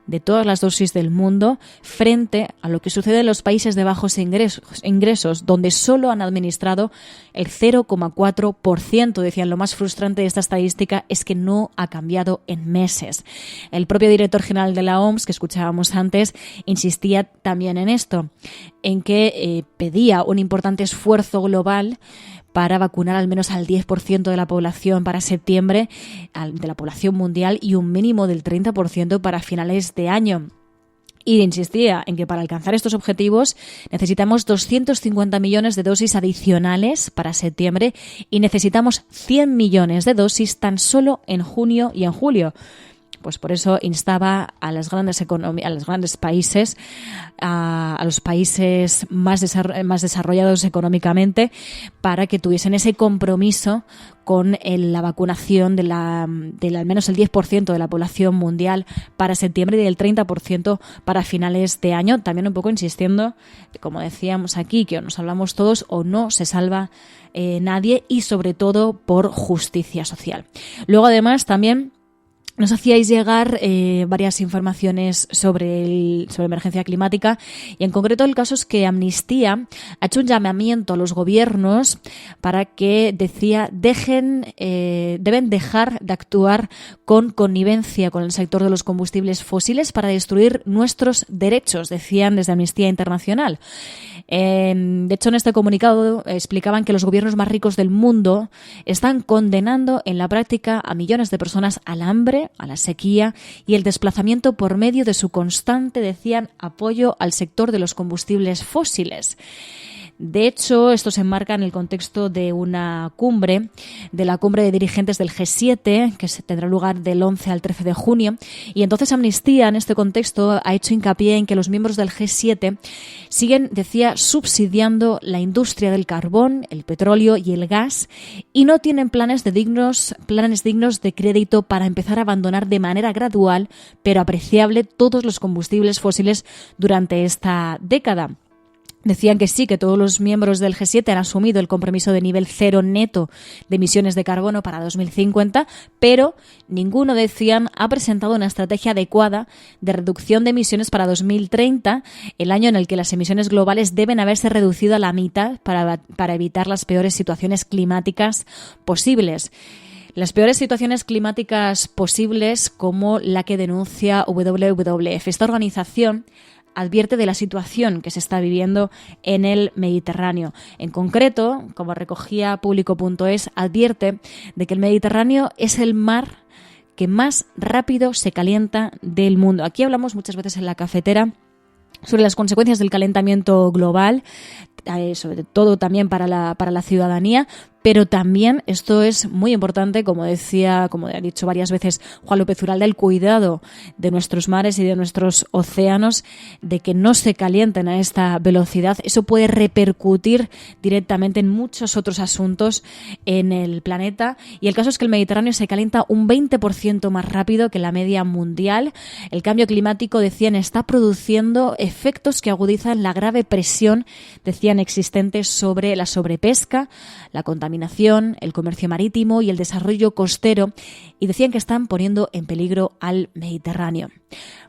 de todas las dosis del mundo, frente a lo que sucede en los países de bajos ingresos, donde solo han administrado el 0,4%. Decían, lo más frustrante de esta estadística es que no ha cambiado en meses. El propio director general de la OMS, que escuchábamos antes, insistía también en esto, en que pedía un importante esfuerzo global para vacunar al menos al 10% de la población para septiembre, de la población mundial, y un mínimo del 30% para finales de año. Y insistía en que para alcanzar estos objetivos necesitamos 250 millones de dosis adicionales para septiembre y necesitamos 100 millones de dosis tan solo en junio y en julio. Pues por eso instaba a las grandes economías, a los grandes países, a los países más desarrollados económicamente, para que tuviesen ese compromiso con la vacunación del al menos el 10% de la población mundial para septiembre y del 30% para finales de año. También un poco insistiendo, como decíamos aquí, que o nos salvamos todos o no se salva nadie, y sobre todo por justicia social. Luego, además, también nos hacíais llegar varias informaciones sobre emergencia climática, y en concreto el caso es que Amnistía ha hecho un llamamiento a los gobiernos para que deben dejar de actuar con connivencia con el sector de los combustibles fósiles para destruir nuestros derechos, decían desde Amnistía Internacional. De hecho, en este comunicado explicaban que los gobiernos más ricos del mundo están condenando en la práctica a millones de personas al hambre, a la sequía y el desplazamiento por medio de su constante, decían, apoyo al sector de los combustibles fósiles. De hecho, esto se enmarca en el contexto de una cumbre, de la cumbre de dirigentes del G7, que se tendrá lugar del 11 al 13 de junio. Y entonces Amnistía, en este contexto, ha hecho hincapié en que los miembros del G7 siguen, decía, subsidiando la industria del carbón, el petróleo y el gas, y no tienen planes dignos de crédito para empezar a abandonar de manera gradual, pero apreciable, todos los combustibles fósiles durante esta década. Decían que sí, que todos los miembros del G7 han asumido el compromiso de nivel cero neto de emisiones de carbono para 2050, pero ninguno, decían, ha presentado una estrategia adecuada de reducción de emisiones para 2030, el año en el que las emisiones globales deben haberse reducido a la mitad para evitar las peores situaciones climáticas posibles. Las peores situaciones climáticas posibles, como la que denuncia WWF. Esta organización advierte de la situación que se está viviendo en el Mediterráneo. En concreto, como recogía Público.es, advierte de que el Mediterráneo es el mar que más rápido se calienta del mundo. Aquí hablamos muchas veces en la cafetera sobre las consecuencias del calentamiento global, sobre todo también para la ciudadanía, pero también esto es muy importante, como ha dicho varias veces Juan López Uralde, el cuidado de nuestros mares y de nuestros océanos, de que no se calienten a esta velocidad. Eso puede repercutir directamente en muchos otros asuntos en el planeta, y el caso es que el Mediterráneo se calienta un 20% más rápido que la media mundial. El cambio climático, decían, está produciendo efectos que agudizan la grave presión, decían, existente sobre la sobrepesca, la contaminación, el comercio marítimo y el desarrollo costero, y decían que están poniendo en peligro al Mediterráneo.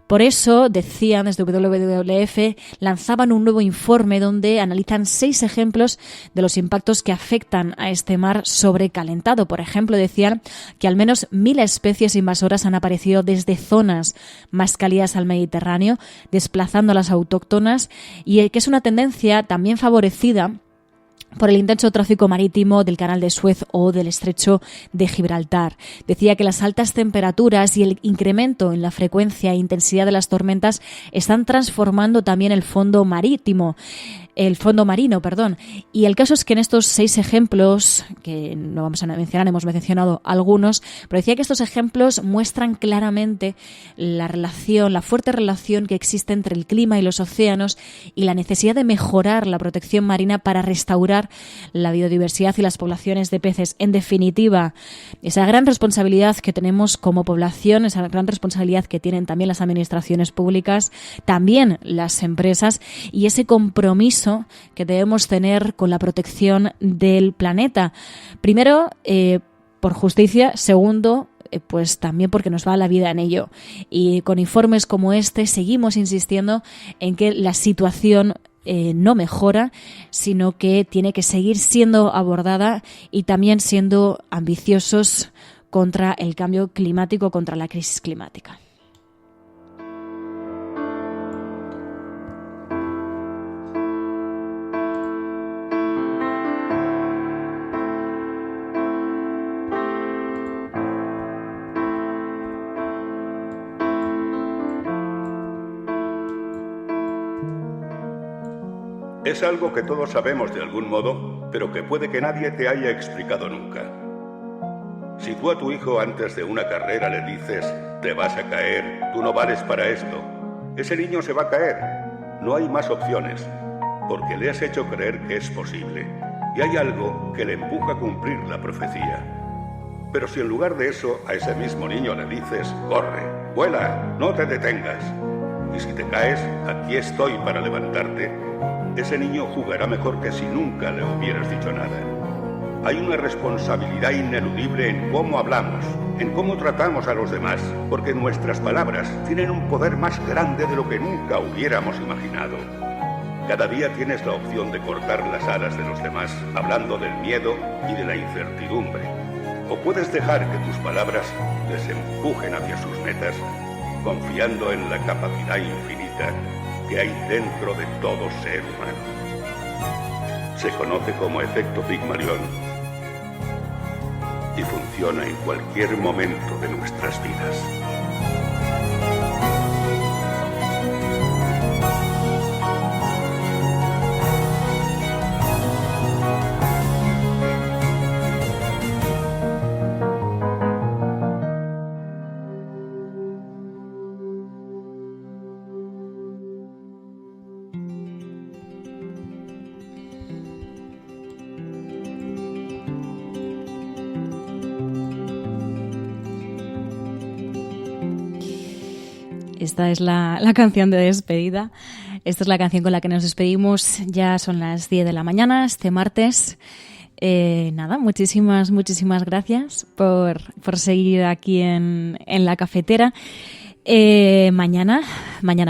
Por eso, decían desde WWF, lanzaban un nuevo informe donde analizan 6 ejemplos de los impactos que afectan a este mar sobrecalentado. Por ejemplo, decían que al menos 1000 especies invasoras han aparecido desde zonas más cálidas al Mediterráneo, desplazando a las autóctonas, y que es una tendencia también favorecida por el intenso tráfico marítimo del Canal de Suez o del Estrecho de Gibraltar. Decía que las altas temperaturas y el incremento en la frecuencia e intensidad de las tormentas están transformando también el fondo marino. Y el caso es que en estos 6 ejemplos, que no vamos a mencionar, hemos mencionado algunos, pero decía que estos ejemplos muestran claramente la fuerte relación que existe entre el clima y los océanos y la necesidad de mejorar la protección marina para restaurar la biodiversidad y las poblaciones de peces. En definitiva, esa gran responsabilidad que tenemos como población, esa gran responsabilidad que tienen también las administraciones públicas, también las empresas, y ese compromiso que debemos tener con la protección del planeta. Primero, por justicia. Segundo, pues también porque nos va la vida en ello. Y con informes como este seguimos insistiendo en que la situación no mejora, sino que tiene que seguir siendo abordada, y también siendo ambiciosos contra el cambio climático, contra la crisis climática. Es algo que todos sabemos de algún modo, pero que puede que nadie te haya explicado nunca. Si tú a tu hijo antes de una carrera le dices, te vas a caer, tú no vales para esto, ese niño se va a caer. No hay más opciones, porque le has hecho creer que es posible, y hay algo que le empuja a cumplir la profecía. Pero si en lugar de eso a ese mismo niño le dices, corre, vuela, no te detengas, y si te caes, aquí estoy para levantarte, ese niño jugará mejor que si nunca le hubieras dicho nada. Hay una responsabilidad ineludible en cómo hablamos, en cómo tratamos a los demás, porque nuestras palabras tienen un poder más grande de lo que nunca hubiéramos imaginado. Cada día tienes la opción de cortar las alas de los demás, hablando del miedo y de la incertidumbre. O puedes dejar que tus palabras les empujen hacia sus metas, confiando en la capacidad infinita que hay dentro de todo ser humano. Se conoce como efecto Pigmalión y funciona en cualquier momento de nuestras vidas. Esta es la canción de despedida. Esta es la canción con la que nos despedimos. Ya son las 10 de la mañana, este martes. Nada, muchísimas gracias por seguir aquí en la cafetera. Mañana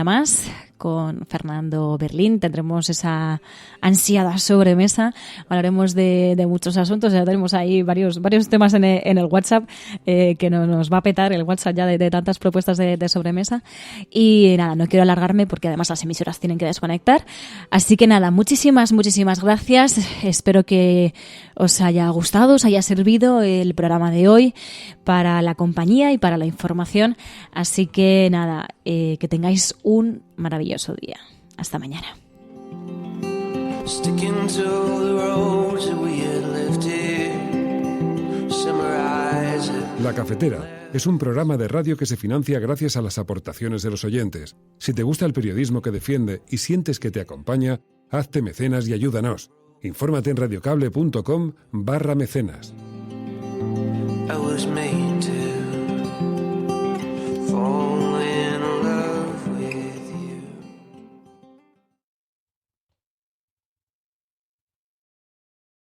más, con Fernando Berlín, tendremos esa ansiada sobremesa. Hablaremos de muchos asuntos. Ya tenemos ahí varios temas en el WhatsApp que nos va a petar el WhatsApp ya de tantas propuestas de sobremesa. Y nada, no quiero alargarme porque además las emisoras tienen que desconectar. Así que nada, muchísimas gracias. Espero que os haya gustado, os haya servido el programa de hoy para la compañía y para la información. Así que nada, que tengáis un maravilloso día. Hasta mañana. La Cafetera es un programa de radio que se financia gracias a las aportaciones de los oyentes. Si te gusta el periodismo que defiende y sientes que te acompaña, hazte mecenas y ayúdanos. Infórmate en radiocable.com/mecenas.